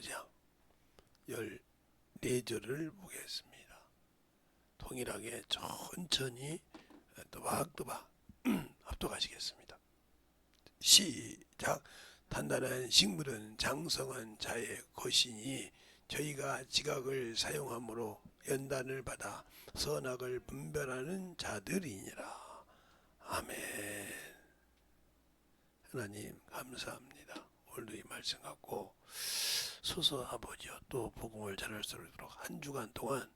5장 14절을 보겠습니다. 동일하게 천천히 또박또박 합독하시겠습니다. 시작. 단단한 식물은 장성한 자의 것이니 저희가 지각을 사용함으로 연단을 받아 선악을 분별하는 자들이니라. 아멘. 하나님 감사합니다. 오늘도 이 말씀 갖고 소서 아버지여 또 복음을 전할 수 있도록 한 주간 동안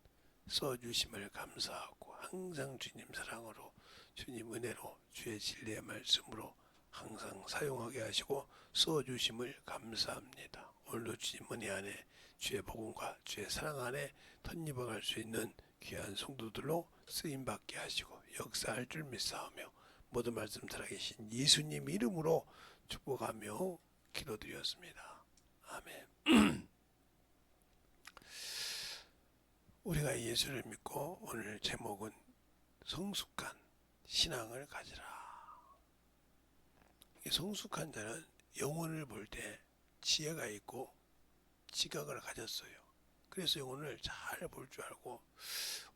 써주심을 감사하고 항상 주님 사랑으로 주님 은혜로 주의 진리의 말씀으로 항상 사용하게 하시고 써주심을 감사합니다. 오늘도 주님 은혜 안에 주의 복음과 주의 사랑 안에 덧입어갈 수 있는 귀한 성도들로 쓰임받게 하시고 역사할 줄 믿사오며 모든 말씀 살아계신 예수님 이름으로 축복하며 기도드렸습니다. 아멘. 우리가 예수를 믿고 오늘 제목은 성숙한 신앙을 가지라. 성숙한 자는 영혼을 볼 때 지혜가 있고 지각을 가졌어요. 그래서 영혼을 잘 볼 줄 알고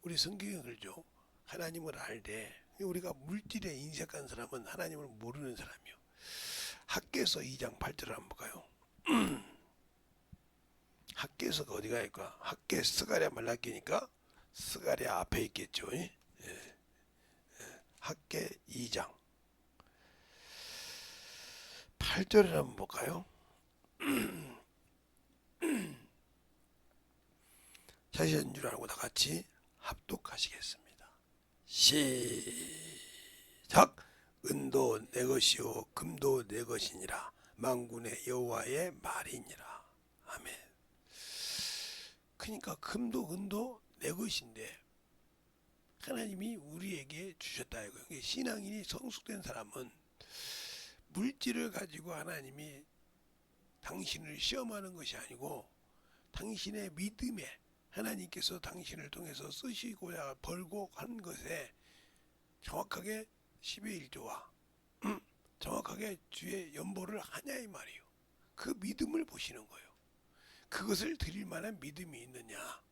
우리 성경에 그러죠. 하나님을 알 때 우리가 물질에 인색한 사람은 하나님을 모르는 사람이요. 학개서 2장 8절을 한번 볼까요? 학개서가 어디가 있까? 학개 스가랴 말라기니까 스가랴 앞에 있겠죠. 예. 학개 2장 8절을 한번 볼까요? 자신 줄 알고 다 같이 합독하시겠습니다. 시작. 은도 내 것이요 금도 내 것이니라. 만군의 여호와의 말이니라. 아멘. 그러니까 금도 은도 내 것인데 하나님이 우리에게 주셨다 이거예요. 신앙인이 성숙된 사람은 물질을 가지고 하나님이 당신을 시험하는 것이 아니고 당신의 믿음에 하나님께서 당신을 통해서 쓰시고자 벌고 한 것에 정확하게 10의 1조와 정확하게 주의 연보를 하냐 이 말이에요. 그 믿음을 보시는 거예요. 그것을 드릴 만한 믿음이 있느냐.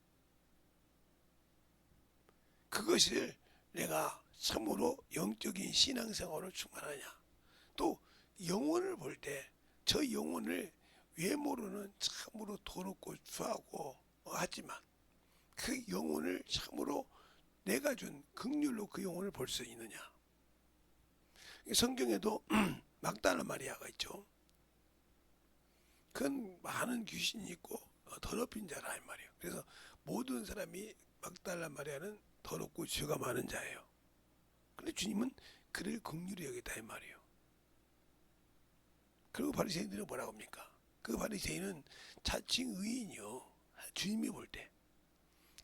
그것을 내가 참으로 영적인 신앙생활로 충만하냐. 또 영혼을 볼 때 저 영혼을 외모로는 참으로 더럽고 추하고 하지만 그 영혼을 참으로 내가 준 긍휼로 그 영혼을 볼 수 있느냐. 성경에도 막달라 마리아가 있죠. 그건 많은 귀신이 있고 더럽힌 자라 이 말이에요. 그래서 모든 사람이 막달라 마리아는 더럽고 죄가 많은 자예요. 그런데 주님은 그를 긍휼히 여기다 이 말이에요. 그리고 바리새인들은 뭐라고 합니까? 그 바리새인은 자칭 의인이요. 주님이 볼 때.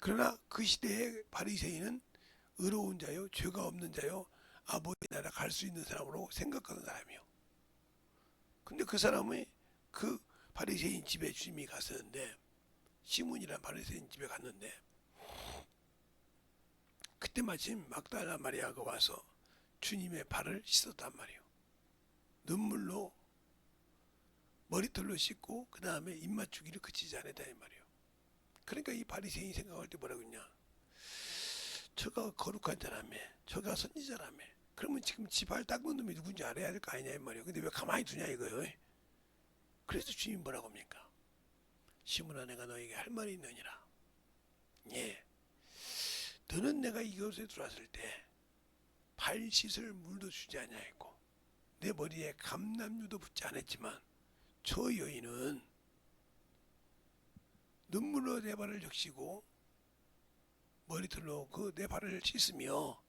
그러나 그 시대의 바리새인은 의로운 자요, 죄가 없는 자요, 아버지 나라 갈 수 있는 사람으로 생각하는 사람이요. 근데 그 사람이 그 바리새인 집에 주님이 갔었는데 시몬이란 바리새인 집에 갔는데 그때 마침 막달라 마리아가 와서 주님의 발을 씻었단 말이에요. 눈물로 머리털로 씻고 그 다음에 입맞추기를 그치지 않았다 이 말이에요. 그러니까 이 바리새인이 생각할 때 뭐라고 했냐. 저가 거룩한 자라며 저가 선지자라며 그러면 지금 지 발 닦은 놈이 누군지 알아야 될 거 아니냐 이 말이에요. 근데 왜 가만히 두냐 이거예요. 그래서 주님이 뭐라고 합니까? 시몬아 내가 너에게 할 말이 있느니라. 예. 너는 내가 이곳에 들어왔을 때 발 씻을 물도 주지 아니하였고 내 머리에 감람유도 붓지 않았지만 저 여인은 눈물로 내 발을 적시고 머리털로 그 내 발을 씻으며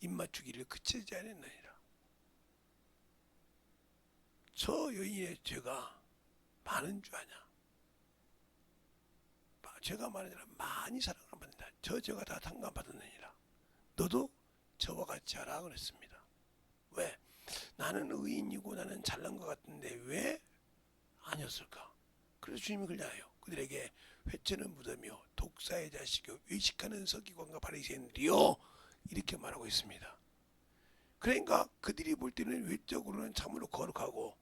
입맞추기를 그치지 않았느니라. 저 여인의 죄가 많은 줄 아냐. 죄가 많으니라 많이 사랑을 받는다. 저 죄가 다 탕감받았느니라. 너도 저와 같이 하라 그랬습니다. 왜? 나는 의인이고 나는 잘난 것 같은데 왜 아니었을까? 그래서 주님이 그러나요. 그들에게 회초는 무덤이요 독사의 자식이요 외식하는 서기관과 바리새인들이요 이렇게 말하고 있습니다. 그러니까 그들이 볼 때는 외적으로는 참으로 거룩하고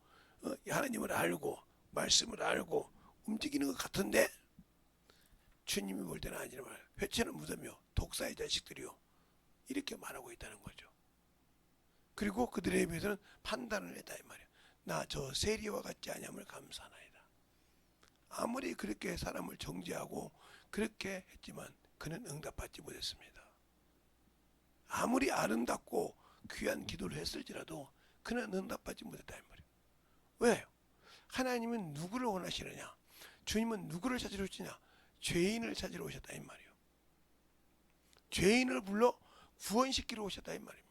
하나님을 알고 말씀을 알고 움직이는 것 같은데 주님이 볼 때는 아니란 말이에요. 회초는 묻으며 독사의 자식들이요, 이렇게 말하고 있다는 거죠. 그리고 그들에 비해서는 판단을 했다 이 말이에요. 나 저 세리와 같지 아니함을 감사하나이다. 아무리 그렇게 사람을 정죄하고 그렇게 했지만 그는 응답받지 못했습니다. 아무리 아름답고 귀한 기도를 했을지라도 그는 응답받지 못했다 이 말이에요. 왜요? 하나님은 누구를 원하시느냐? 주님은 누구를 찾으러 오시냐? 죄인을 찾으러 오셨다 이 말이에요. 죄인을 불러 구원시키러 오셨다 이 말입니다.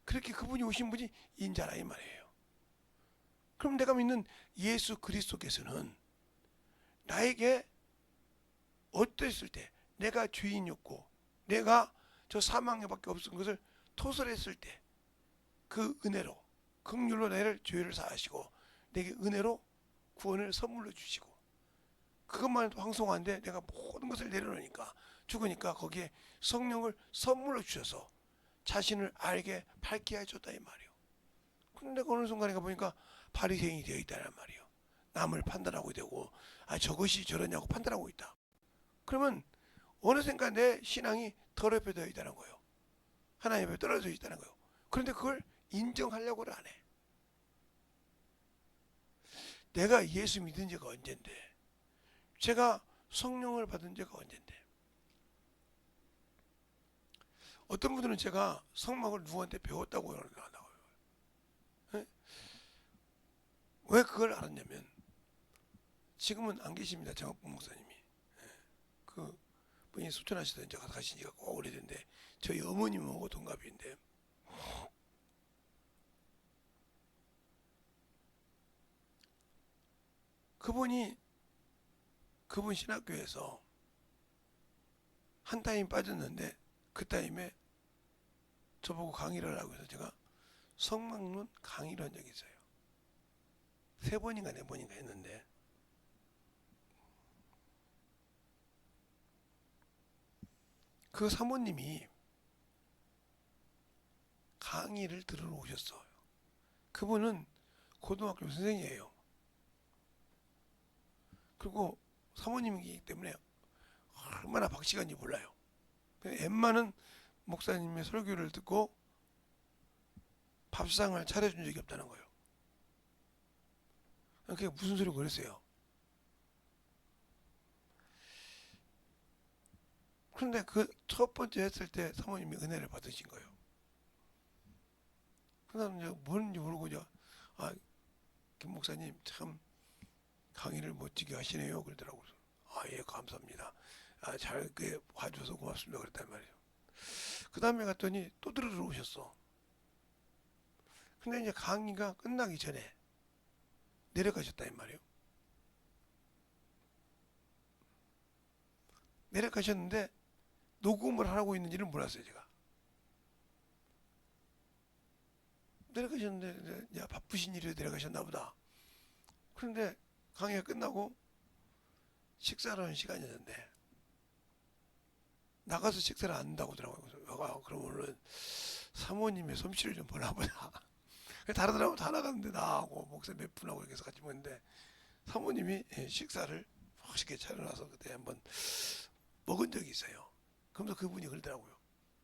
그렇게 그분이 오신 분이 인자라 이 말이에요. 그럼 내가 믿는 예수 그리스도께서는 나에게 어땠을 때, 내가 죄인이었고 내가 저 사망에밖에 없은 것을 토설했을 때 그 은혜로 긍휼로 나를 죄를 사하시고 내게 은혜로 구원을 선물로 주시고, 그것만 해도 황송한데 내가 모든 것을 내려놓으니까 죽으니까 거기에 성령을 선물로 주셔서 자신을 알게 밝게 해줬다 이 말이에요. 근데 어느 순간에 보니까 바리새인이 되어 있다는 말이에요. 남을 판단하고 되고, 저것이 저러냐고 판단하고 있다. 그러면 어느샌가 내 신앙이 더럽혀져 있다는 거예요. 하나님 앞에 떨어져 있다는 거예요. 그런데 그걸 인정하려고는 안 해. 내가 예수 믿은 지가 언젠데, 제가 성령을 받은 지가 언젠데. 어떤 분들은 제가 성막을 누구한테 배웠다고 나와요. 왜 그걸 알았냐면, 지금은 안 계십니다. 정학봉 목사님이. 그 분이 수천하시던 제가 가신 지가 꽤 오래된데, 저희 어머님하고 동갑인데, 그분 신학교에서 한 타임 빠졌는데, 그 타임에 저보고 강의를 하고 해서 제가 성막론 강의를 한 적이 있어요. 3번인가 4번인가 했는데, 그 사모님이 강의를 들으러 오셨어요. 그분은 고등학교 선생이에요. 그리고 사모님이기 때문에 얼마나 박시간인지 몰라요. 웬만한 목사님의 설교를 듣고 밥상을 차려준 적이 없다는 거예요. 그게 무슨 소리고 그랬어요. 그런데 그 첫 번째 했을 때 사모님이 은혜를 받으신 거예요. 그 다음 이제 뭔지 모르고 김 목사님 참 강의를 멋지게 하시네요 그러더라고요. 예, 감사합니다. 잘 봐줘서 고맙습니다 그랬단 말이에요. 그 다음에 갔더니 또 들으러 오셨어. 근데 이제 강의가 끝나기 전에 내려가셨다 이 말이에요. 내려가셨는데 녹음을 하고 있는지는 몰랐어요 제가. 내려가셨는데 바쁘신 일에 내려가셨나 보다. 그런데 강의가 끝나고 식사를 하는 시간이었는데 나가서 식사를 안 한다고 하더라고요. 그럼 오늘은 사모님의 솜씨를 좀 보나 보다. 다른 사람은 다 나갔는데 나하고 목사 몇 분하고 여기서 같이 먹는데 사모님이 식사를 멋있게 차려놔서 그때 한번 먹은 적이 있어요. 그러면서 그분이 그러더라고요.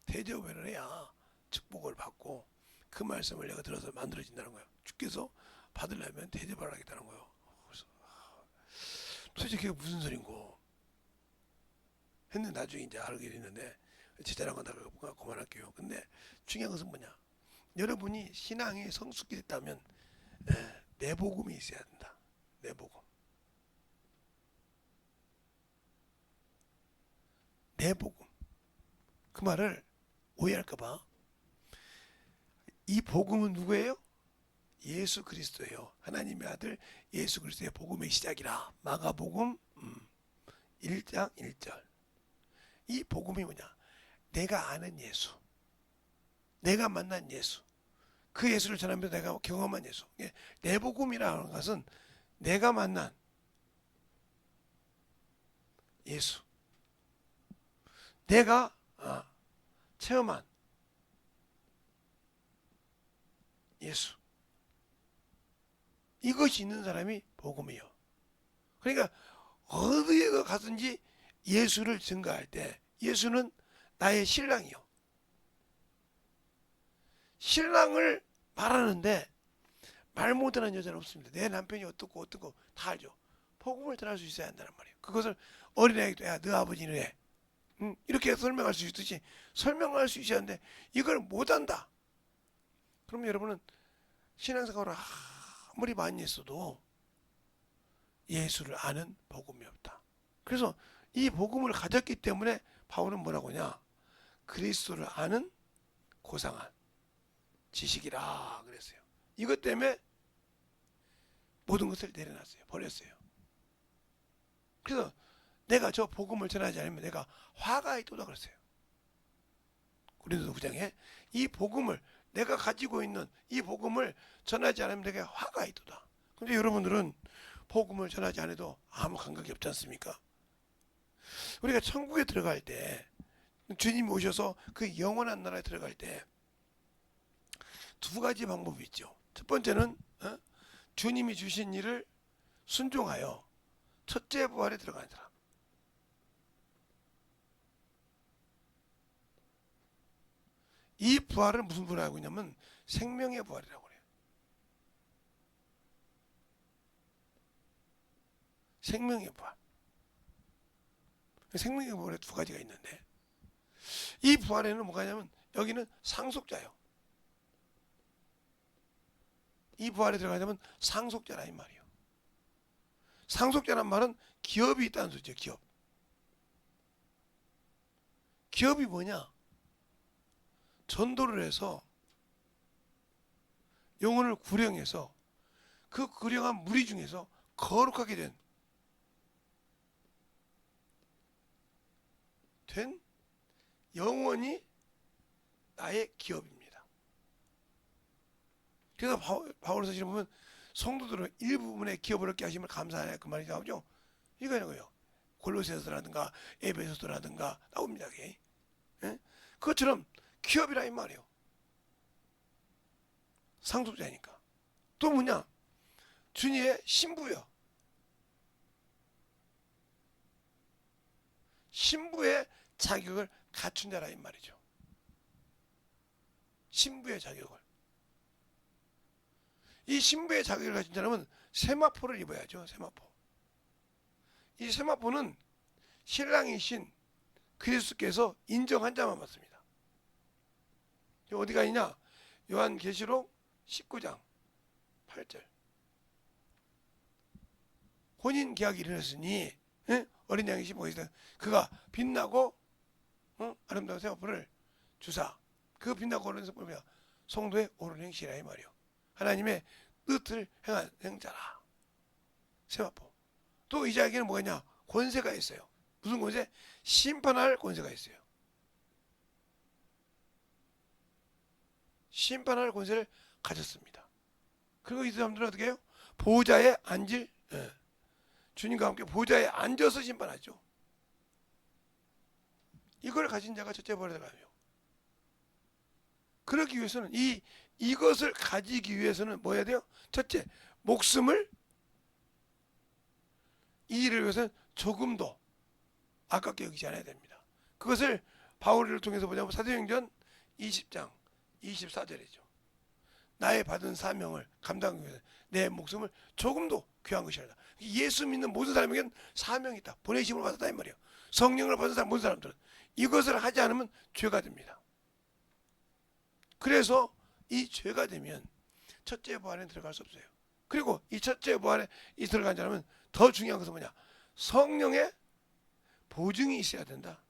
대접을 해야 축복을 받고 그 말씀을 내가 들어서 만들어진다는 거예요. 주께서 받으려면 대접을 하겠다는 거예요. 그래서 도대체 그게 무슨 소린고 했는데 나중에 이제 알게 됐는데, 제자랑 하다가 그만할게요. 근데 중요한 것은 뭐냐, 여러분이 신앙이 성숙히 됐다면 내복음이 있어야 된다. 내복음. 내복음. 그 말을 오해할까봐. 이 복음은 누구예요? 예수 그리스도예요. 하나님의 아들 예수 그리스도의 복음의 시작이라. 마가복음 1장 1절. 이 복음이 뭐냐? 내가 아는 예수, 내가 만난 예수, 그 예수를 전하면서 내가 경험한 예수. 내복음이라는 것은 내가 만난 예수, 내가 체험한 예수, 이것이 있는 사람이 복음이요. 그러니까 어디에 가든지 예수를 증거할 때 예수는 나의 신랑이요. 신랑을 말하는데 말 못하는 여자는 없습니다. 내 남편이 어떻고 어떻고 다 알죠. 복음을 전할 수 있어야 한다는 말이에요. 그것을 어린아이도 야, 너 아버지는 왜? 이렇게 설명할 수 있듯이 설명할 수 있어야 하는데 이걸 못한다. 그럼 여러분은 신앙생활을 아무리 많이 했어도 예수를 아는 복음이 없다. 그래서 이 복음을 가졌기 때문에 바울은 뭐라고 하냐? 그리스도를 아는 고상한 지식이라 그랬어요. 이것 때문에 모든 것을 내려놨어요. 버렸어요. 그래서 내가 저 복음을 전하지 않으면 내가 화가 있도다 그랬어요. 고린도 9장에 이 복음을 내가 가지고 있는 이 복음을 전하지 않으면 내가 화가 있도다. 근데 여러분들은 복음을 전하지 않아도 아무 감각이 없지 않습니까? 우리가 천국에 들어갈 때 주님이 오셔서 그 영원한 나라에 들어갈 때 두 가지 방법이 있죠. 첫 번째는 주님이 주신 일을 순종하여 첫째 부활에 들어가는 사람. 이 부활을 무슨 부활이라고 하냐면 생명의 부활이라고 그래요. 생명의 부활. 생명의 부활에 두 가지가 있는데 이 부활에는 뭐가 있냐면 여기는 상속자예요. 이 부활에 들어가려면 상속자라 이 말이에요. 상속자란 말은 기업이 있다는 소리죠. 기업. 기업이 뭐냐? 전도를 해서 영혼을 구령해서 그 구령한 무리 중에서 거룩하게 된 영혼이 나의 기업입니다. 그래서 바울 사실을 보면 성도들은 일부분의 기업을 얻게 하심을 감사하네 그 말이 나오죠. 이거 있는 거예요. 골로새서라든가 에베소서라든가 나옵니다. 그게. 예? 그것처럼 기업이라 이 말이에요. 상속자니까. 또 뭐냐? 주님의 신부요. 신부의 자격을 갖춘 자라 이 말이죠. 신부의 자격을. 이 신부의 자격을 가진 사람은 세마포를 입어야죠. 세마포. 이 세마포는 신랑이신 그리스도께서 인정한 자만 받습니다. 어디가 있냐? 요한계시록 19장 8절. 혼인 계약이 일어났으니 어린 양이 심어있다. 그가 빛나고 아름다운 세마포를 주사. 그 빛나고 오른 세마포가 성도의 옳은 행실이라 이 말이요. 하나님의 뜻을 행한 행자라. 세마포. 또 이 자에게는 뭐냐? 권세가 있어요. 무슨 권세? 심판할 권세가 있어요. 심판할 권세를 가졌습니다. 그리고 이 사람들은 어떻게 해요? 보좌에 앉을 주님과 함께 보좌에 앉아서 심판하죠. 이걸 가진 자가 첫째 부활에 들어가요. 그러기 위해서는 이것을 가지기 위해서는 뭐 해야 돼요? 첫째, 목숨을 이 일을 위해서는 조금도 아깝게 여기지 않아야 됩니다. 그것을 바울을 통해서 보자면 사도행전 20장 24절이죠. 나의 받은 사명을 감당하기 위해서 내 목숨을 조금도 귀한 것이라. 예수 믿는 모든 사람에게는 사명이 있다. 보내심을 받았다 이 말이에요. 성령을 받은 사람 모든 사람들은 이것을 하지 않으면 죄가 됩니다. 그래서 이 죄가 되면 첫째 부활에 들어갈 수 없어요. 그리고 이 첫째 부활에 들어간 자라면 더 중요한 것은 뭐냐? 성령의 보증이 있어야 된다.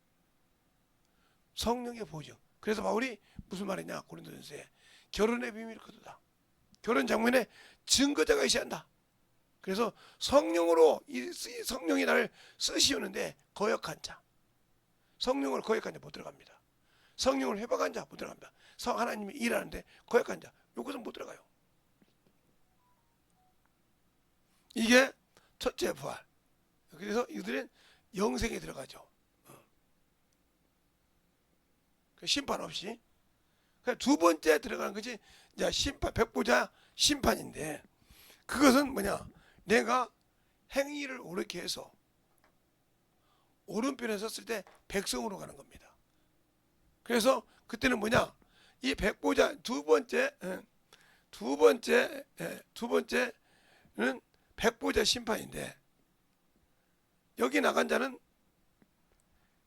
성령의 보증. 그래서 바울이 무슨 말이냐? 고린도전서에 결혼의 비밀을 거두다. 결혼 장면에 증거자가 있어야 한다. 그래서 성령으로 성령이 나를 쓰시오는데 거역한 자, 성령을 거역한 자 못 들어갑니다. 성령을 회복한 자 못 들어갑니다. 하나님이 일하는데 거역한 자, 요것은 못 들어가요. 이게 첫째 부활. 그래서 이들은 영생에 들어가죠. 심판 없이. 두 번째 들어가는 것이 이제 심판, 백보자 심판인데 그것은 뭐냐? 내가 행위를 옳게 해서 오른편에 섰을 때 백성으로 가는 겁니다. 그래서 그때는 뭐냐? 이 백보자 두 번째는 백보자 심판인데, 여기 나간 자는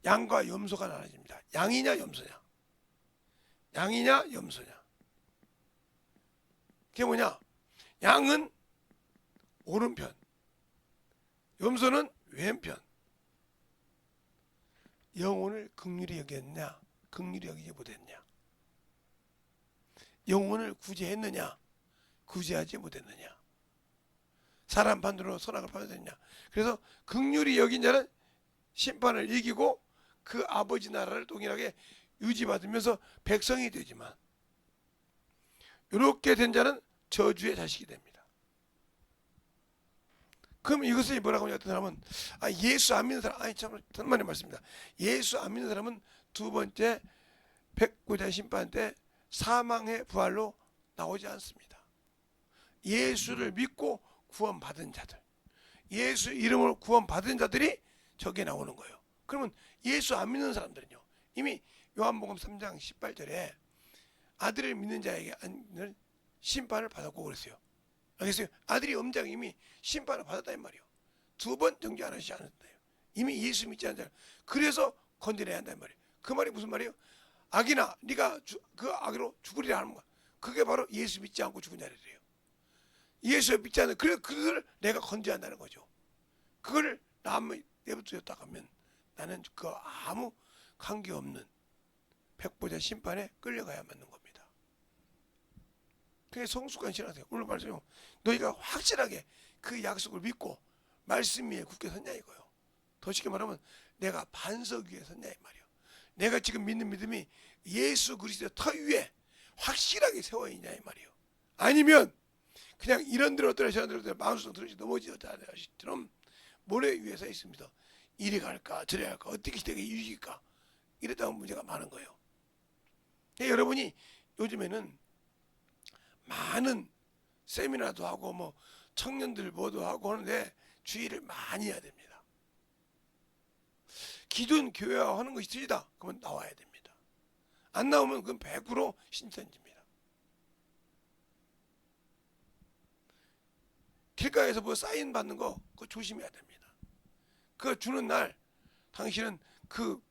양과 염소가 나눠집니다. 양이냐 염소냐? 양이냐 염소냐? 그게 뭐냐? 양은 오른편, 염소는 왼편. 영혼을 긍휼히 여겼냐, 긍휼히 여기지 못했냐? 영혼을 구제했느냐, 구제하지 못했느냐? 사람 반대로 선악을 받았느냐? 그래서 긍휼히 여긴 자는 심판을 이기고 그 아버지 나라를 동일하게 유지받으면서 백성이 되지만, 이렇게 된 자는 저주의 자식이 됩니다. 그럼 이것을 뭐라고 하냐? 어떤 사람은 예수 안 믿는 사람, 참 천만의 말씀입니다. 예수 안 믿는 사람은 두 번째 백보자 심판 때 사망의 부활로 나오지 않습니다. 예수를 믿고 구원받은 자들, 예수 이름으로 구원받은 자들이 저기에 나오는 거예요. 그러면 예수 안 믿는 사람들은요, 이미 요한복음 3장 18절에 아들을 믿는 자에게 심판을 받았고 그랬어요. 알겠어요? 아들이 엄장 이미 심판을 받았다 이 말이에요. 두 번 정죄 안 하시지 않았다. 이미 예수 믿지 않는 자, 그래서 건져내야 한다 이 말이에요. 그 말이 무슨 말이에요? 악이나 네가 그 악으로 죽으리라 하는 거야. 그게 바로 예수 믿지 않고 죽은 자들이에요. 예수 믿지 않는, 그래 그걸 내가 건져야 한다는 거죠. 그걸 내버려뒀다 하면 나는 그 아무 관계없는 백보자 심판에 끌려가야 맞는 겁니다. 그게 성숙한 신앙생활. 오늘 말씀요, 너희가 확실하게 그 약속을 믿고 말씀 위에 굳게 섰냐 이거요. 더 쉽게 말하면 내가 반석 위에 섰냐 이 말이요. 내가 지금 믿는 믿음이 예수 그리스도 터 위에 확실하게 세워 있냐 이 말이요. 아니면 그냥 이런대로 어떠라 저런대로 마음속 들어지 넘어지었다 하시처럼 모래 위에 서 있습니다. 이리 갈까 저리 갈까 어떻게 되게 유익일까, 이랬다 보면 문제가 많은 거예요. 여러분이 요즘에는 많은 세미나도 하고 뭐 청년들 뭐도 하고 하는데 주의를 많이 해야 됩니다. 기존 교회와 하는 것이 틀리다 그러면 나와야 됩니다. 안 나오면 그건 100% 신천지입니다. 길가에서 뭐 사인 받는 거 그거 조심해야 됩니다. 그거 주는 날 당신은 그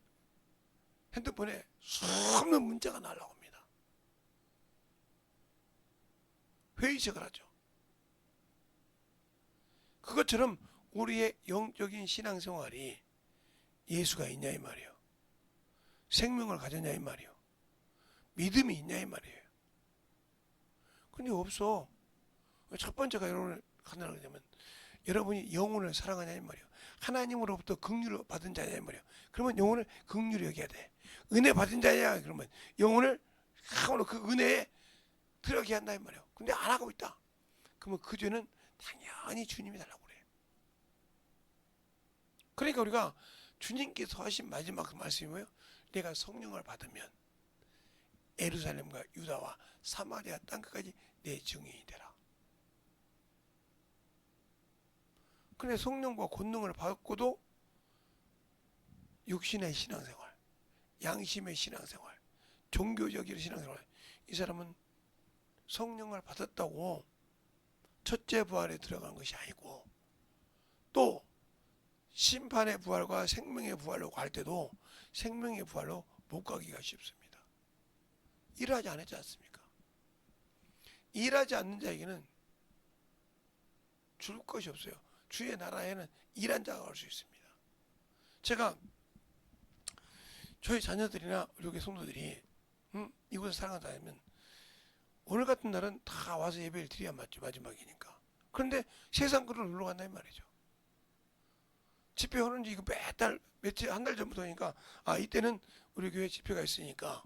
핸드폰에 수없는 문자가 날라옵니다. 회의책을 하죠. 그것처럼 우리의 영적인 신앙생활이 예수가 있냐 이 말이에요. 생명을 가졌냐 이 말이에요. 믿음이 있냐 이 말이에요. 근데 없어. 첫 번째가 여러분을 하나를 하냐면 여러분이 영혼을 사랑하냐 이 말이에요. 하나님으로부터 긍휼을 받은 자냐 이 말이에요. 그러면 영혼을 긍휼히 여겨야 돼. 은혜 받은 자냐 그러면 영혼을 참으로 그 은혜에 들어가게 한다 이 말이에요. 근데 안 하고 있다. 그러면 그 죄는 당연히 주님이 달라고 그래요. 그러니까 우리가 주님께서 하신 마지막 말씀이 뭐예요? 내가 성령을 받으면 예루살렘과 유다와 사마리아 땅끝까지 내 증인이 되라. 근데 성령과 권능을 받고도 육신의 신앙생활, 양심의 신앙생활, 종교적인 신앙생활, 이 사람은 성령을 받았다고 첫째 부활에 들어간 것이 아니고, 또 심판의 부활과 생명의 부활로 갈 때도 생명의 부활로 못 가기가 쉽습니다. 일하지 않았지 않습니까? 일하지 않는 자에게는 줄 것이 없어요. 주의 나라에는 일한 자가 갈 수 있습니다. 제가 저희 자녀들이나 여기 성도들이 이곳에 살아가다면 오늘 같은 날은 다 와서 예배를 드려야 맞죠. 마지막이니까. 그런데 세상 그릇을 놀러 간다 이 말이죠. 집회 하는지 이거 매달 며칠 한 달 전부터니까 이때는 우리 교회 집회가 있으니까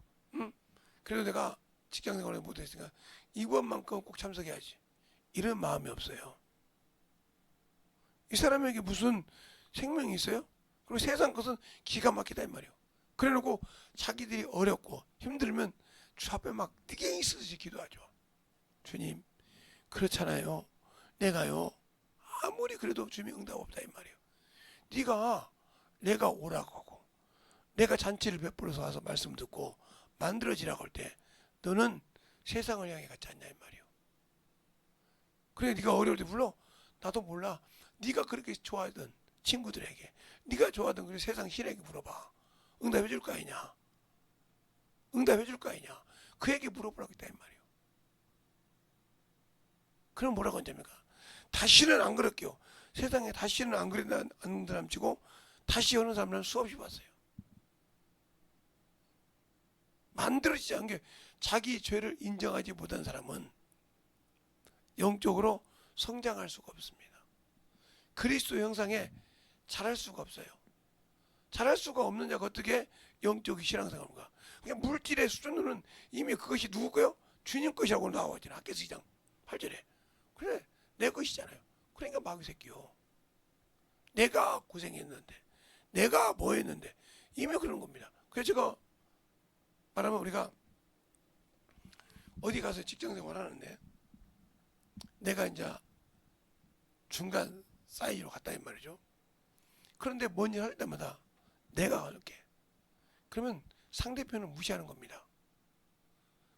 그래도 내가 직장생활을 못했으니까 이번만큼 꼭 참석해야지, 이런 마음이 없어요. 이 사람에게 무슨 생명이 있어요? 그리고 세상 것은 기가 막히다 이 말이에요. 그래놓고 자기들이 어렵고 힘들면 주 앞에 막 띠갱이 쓰듯이 기도하죠. 주님, 그렇잖아요. 내가요 아무리 그래도 주님이 응답 없다 이 말이에요. 네가 내가 오라고 하고 내가 잔치를 베풀어서 와서 말씀 듣고 만들어지라고 할 때 너는 세상을 향해 가지 않냐 이 말이에요. 그래 네가 어려울 때 불러? 나도 몰라. 네가 그렇게 좋아하던 친구들에게 네가 좋아하던 그 세상 신에게 물어봐. 응답해 줄 거 아니냐. 응답해 줄 거 아니냐. 그에게 물어보라고 했다 이 말이에요. 그럼 뭐라고 한답니까? 다시는 안 그럴게요. 세상에 다시는 안 그런다는 사람 치고 다시 오는 사람은 수없이 봤어요. 만들어지지 않은 게 자기 죄를 인정하지 못한 사람은 영적으로 성장할 수가 없습니다. 그리스도 형상에 자랄 수가 없어요. 자랄 수가 없는 자가 어떻게 영적 신앙생활인가? 그냥 물질의 수준으로는 이미 그것이 누구 거요? 주님 것이라고 나와 있잖아. 학개서 2장 8절에. 그래 내 것이잖아요. 그러니까 마귀 새끼요. 내가 고생했는데 내가 뭐 했는데 이미 그런 겁니다. 그래서 제가 말하면 우리가 어디 가서 직장생활 하는데 내가 이제 중간 사이로 갔다 이 말이죠. 그런데 뭔 일 할 때마다 내가 할게. 그러면 상대편은 무시하는 겁니다.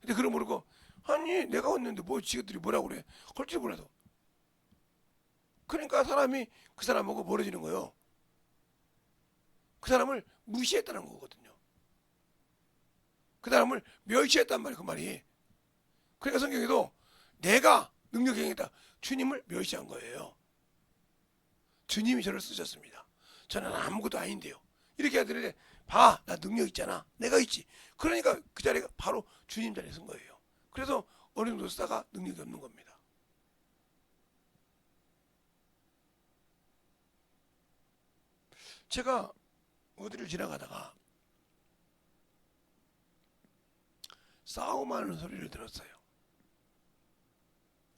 근데 그걸 모르고 아니 내가 왔는데 뭐 지들이 뭐라고 그래. 그럴지 몰라도. 그러니까 사람이 그 사람하고 멀어지는 거예요. 그 사람을 무시했다는 거거든요. 그 사람을 멸시했단 말이에요. 그 말이. 그러니까 성경에도 내가 능력이 행했다. 주님을 멸시한 거예요. 주님이 저를 쓰셨습니다. 저는 아무것도 아닌데요. 이렇게 하더니 봐, 나 능력 있잖아. 내가 있지. 그러니까 그 자리가 바로 주님 자리에 선 거예요. 그래서 어느 정도 쓰다가 능력이 없는 겁니다. 제가 어디를 지나가다가 싸움하는 소리를 들었어요.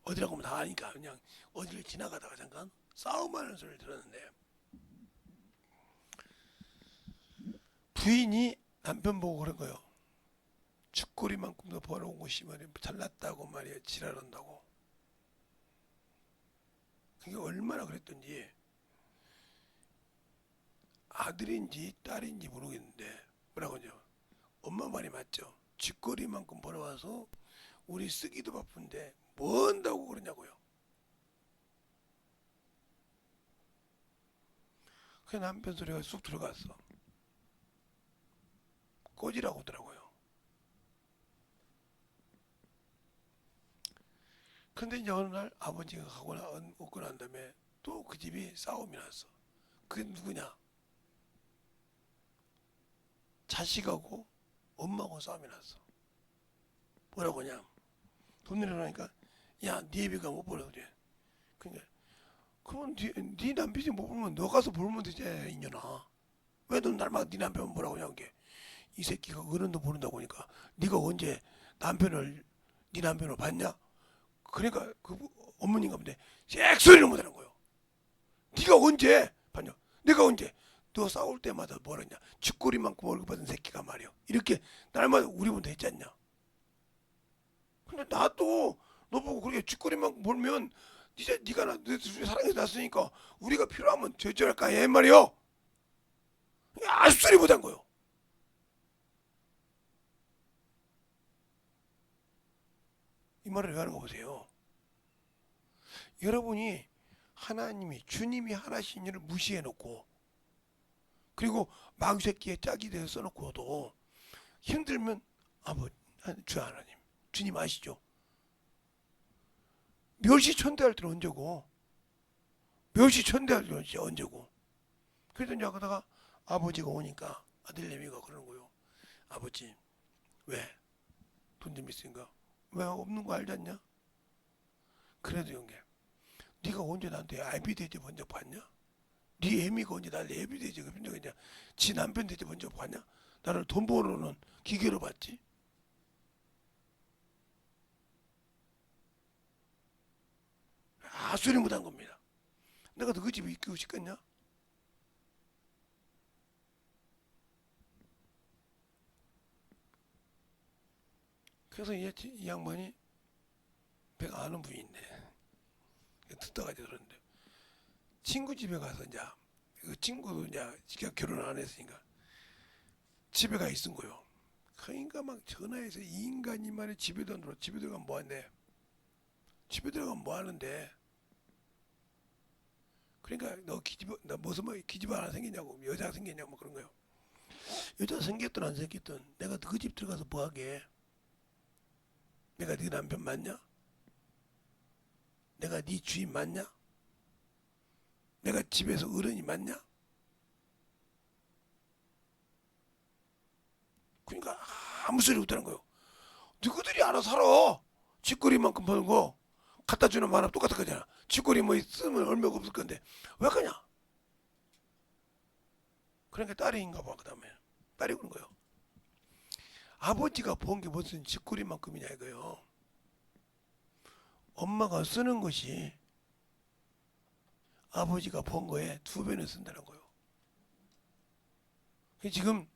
어디라고 하면 다 아니까 그냥 어디를 지나가다가 잠깐 싸움하는 소리를 들었는데 부인이 남편 보고 그런 거예요. 죽거리만큼도 벌어온 것이 말이야 잘났다고 말이야 지랄한다고. 그게 얼마나 그랬던지 아들인지 딸인지 모르겠는데 뭐라고 하죠. 엄마 말이 맞죠. 쥐꼬리만큼 벌어와서 우리 쓰기도 바쁜데 뭐 한다고 그러냐고요. 그 남편 소리가 쑥 들어갔어. 꺼지라고 하더라고요. 근데 이제 어느 날 아버지가 오고 난 다음에 또 그 집이 싸움이 났어. 그게 누구냐? 자식하고 엄마하고 싸움이 났어. 뭐라고 하냐? 돈 내려놓으니까 야, 네 애비가 못 벌어 그래. 그러니까 그러면 네 남편이 못 벌면 너 가서 벌면 되지 이년아. 왜 넌 날마다 네 남편 뭐라고 하냐 게. 이 새끼가 어른도 모른다고 하니까 네가 언제 남편을 네 남편을 봤냐? 그러니까 그 어머니가 근데 잭소리를 못하는 거예요. 네가 언제 봤냐? 내가 언제? 너 싸울 때마다 뭐라 했냐? 쥐꼬리만큼 월급 받은 새끼가 말이야. 이렇게 날마다 우리부터 했지 않냐? 근데 나도 너 보고 그렇게 쥐꼬리만큼 벌면 이제 네가 내 사랑해서 났으니까 우리가 필요하면 제절할까 이 말이요. 아무 소리 못한 거요. 이 말을 왜 하는 거 보세요. 여러분이 하나님이 주님이 하나신 일을 무시해 놓고 그리고 마귀새끼의 짝이 되어 써놓고도 힘들면 주 하나님 주님 아시죠? 멸시천대할 때는 언제고 멸시천대할 때는 언제고. 그래서 이제 그러다가 아버지가 오니까 아들내미가 그러는 거요. 아버지 왜? 돈 좀 있으니까 왜 없는 거 알지 않냐? 그래도 형님 네가 언제 나한테 아이비 돼지 본 적 봤냐? 네 애미가 언제 나한테 애비 돼지 본 적 있냐? 지 남편 돼지 본 적 봤냐? 나를 돈 벌어오는 기계로 봤지? 소리 못한 겁니다. 내가 너 그 집에 있고 싶겠냐? 그래서 이 양반이 배가 아는 분인데 듣다가 그러는데 친구 집에 가서 이제 그 친구도 이제 결혼 안 했으니까 집에 가 있은 거요. 그러니까 막 전화해서 이 인간이 말이 집에 들어 집에 들어가면 뭐 한대? 집에 들어가면 뭐 하는데? 그러니까 너 무슨 뭐 기집 하나 생기냐고 여자 생겼냐고 뭐 그런 거요. 여자 생겼든 안 생겼든 내가 그 집 들어가서 뭐 하게? 내가 네 남편 맞냐? 내가 네 주인 맞냐? 내가 집에서 어른이 맞냐? 그러니까 아무 소리 못하는 거예요. 누구들이 알아서 살아. 쥐꼬리만큼 버는 거 갖다 주는 만화 똑같은 거잖아. 쥐꼬리 뭐 쓰면 얼마가 없을 건데 왜 그러냐? 그러니까 딸이인가 봐. 그 다음에 딸이 그런 거예요. 아버지가 본 게 무슨 쥐꼬리만큼이냐 이거요. 엄마가 쓰는 것이 아버지가 번 거에 2배는 쓴다는 거예요. 지금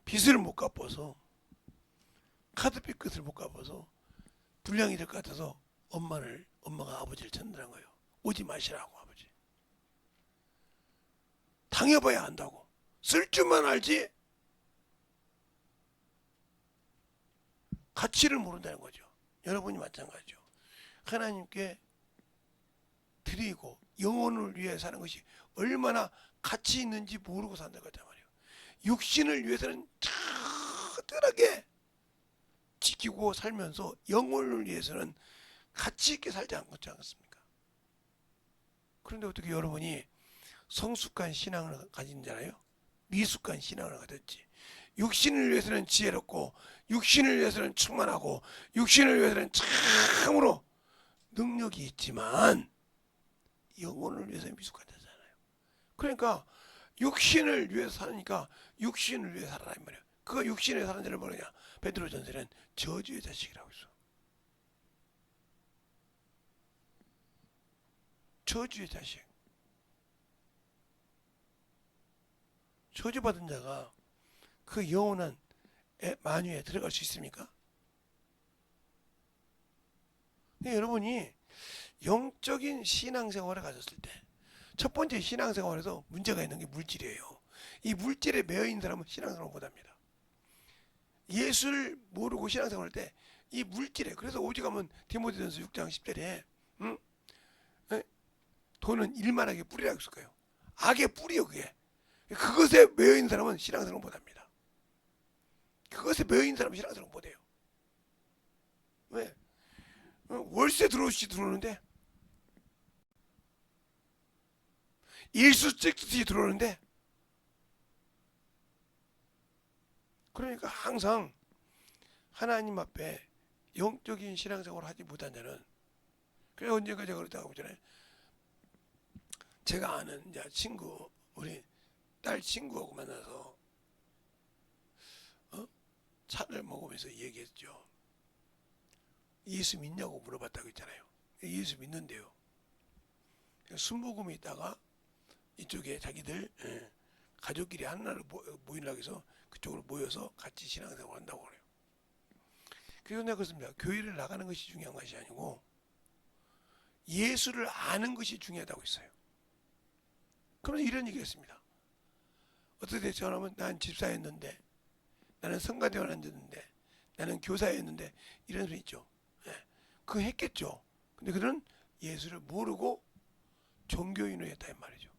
빚을 못 갚아서 카드빚 끝을 못 갚아서 불량이 될 것 같아서 엄마가 아버지를 찾는다는 거예요. 오지 마시라고 아버지. 당해봐야 안다고. 쓸 줄만 알지 가치를 모른다는 거죠. 여러분이 마찬가지죠. 하나님께 드리고 영혼을 위해 사는 것이 얼마나 가치 있는지 모르고 산다고 했단 말이에요. 육신을 위해서는 철저하게 지키고 살면서 영혼을 위해서는 가치 있게 살지 않겠습니까? 그런데 어떻게 여러분이 성숙한 신앙을 가진잖아요. 미숙한 신앙을 가졌지. 육신을 위해서는 지혜롭고 육신을 위해서는 충만하고 육신을 위해서는 참으로 능력이 있지만 영혼을 위해서 미숙하잖아요. 그러니까 육신을 위해서 사니까 육신을 위해 살아라 이 말이야. 그 육신에 사는 자를 뭐냐? 베드로전서는 저주의 자식이라고 했어. 저주의 자식. 저주받은 자가 그 영원한 만유에 들어갈 수 있습니까? 여러분이 영적인 신앙생활을 가졌을 때 첫 번째 신앙생활에서 문제가 있는 게 물질이에요. 이 물질에 매여 있는 사람은 신앙생활을 못합니다. 예수를 모르고 신앙생활할 때 이 물질에 그래서 오직하면 디모데전서 6장 10절에 응? 돈은 일만하게 뿌리라고 했을 거예요. 악의 뿌리요 그게. 그것에 매여 있는 사람은 신앙생활을 못합니다. 그것에 매여 있는 사람은 신앙생활을 못해요. 왜? 월세 들어오는데 일수 찍듯이 들어오는데 그러니까 항상 하나님 앞에 영적인 신앙생활을 하지 못한 자는 그래 언젠가 제가 그랬다고 보잖아요. 제가 아는 이제 친구 우리 딸 친구하고 만나서 차를 먹으면서 얘기했죠. 예수 믿냐고 물어봤다고 했잖아요. 예수 믿는데요. 순복음에 있다가 이쪽에 자기들 가족끼리 하나로 모이려고 해서 그쪽으로 모여서 같이 신앙생활 한다고 그래요. 그래서 내가 그렇습니다. 교회를 나가는 것이 중요한 것이 아니고 예수를 아는 것이 중요하다고 했어요. 그러면서 이런 얘기를 했습니다. 어떻게 전하면 난 집사였는데 나는 성가대원 앉았는데 나는 교사였는데 이런 소리 있죠. 그거 했겠죠. 근데 그들은 예수를 모르고 종교인을 했다 이 말이죠.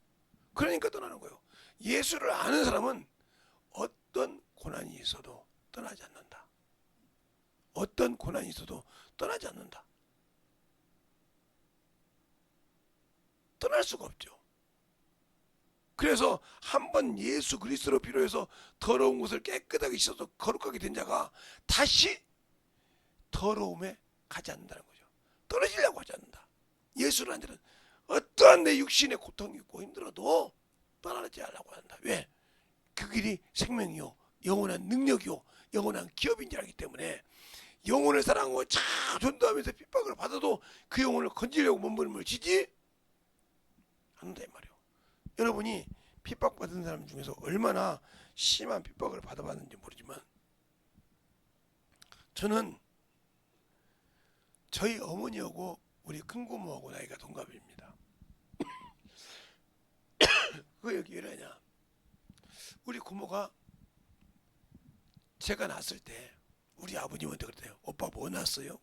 그러니까 떠나는 거예요. 예수를 아는 사람은 어떤 고난이 있어도 떠나지 않는다. 어떤 고난이 있어도 떠나지 않는다. 떠날 수가 없죠. 그래서 한번 예수 그리스도로 필요해서 더러운 것을 깨끗하게 씻어서 거룩하게 된 자가 다시 더러움에 가지 않는다는 거죠. 떨어지려고 하지 않는다. 예수를 안 자는 어떠한 내 육신의 고통이 있고 힘들어도 떠나지 않으려고 한다. 왜? 그 길이 생명이요 영원한 능력이요 영원한 기업인지 알기 때문에 영혼을 사랑하고 참 전도하면서 핍박을 받아도 그 영혼을 건지려고 몸부림을 치지 않는다 이 말이에요. 여러분이 핍박받은 사람 중에서 얼마나 심한 핍박을 받아봤는지 모르지만 저는 저희 어머니하고 우리 큰고모하고 나이가 동갑입니다. 왜 여기 이러냐? 우리 고모가 제가 낳았을 때 우리 아버님한테 그랬대요. 오빠 뭐 낳았어요?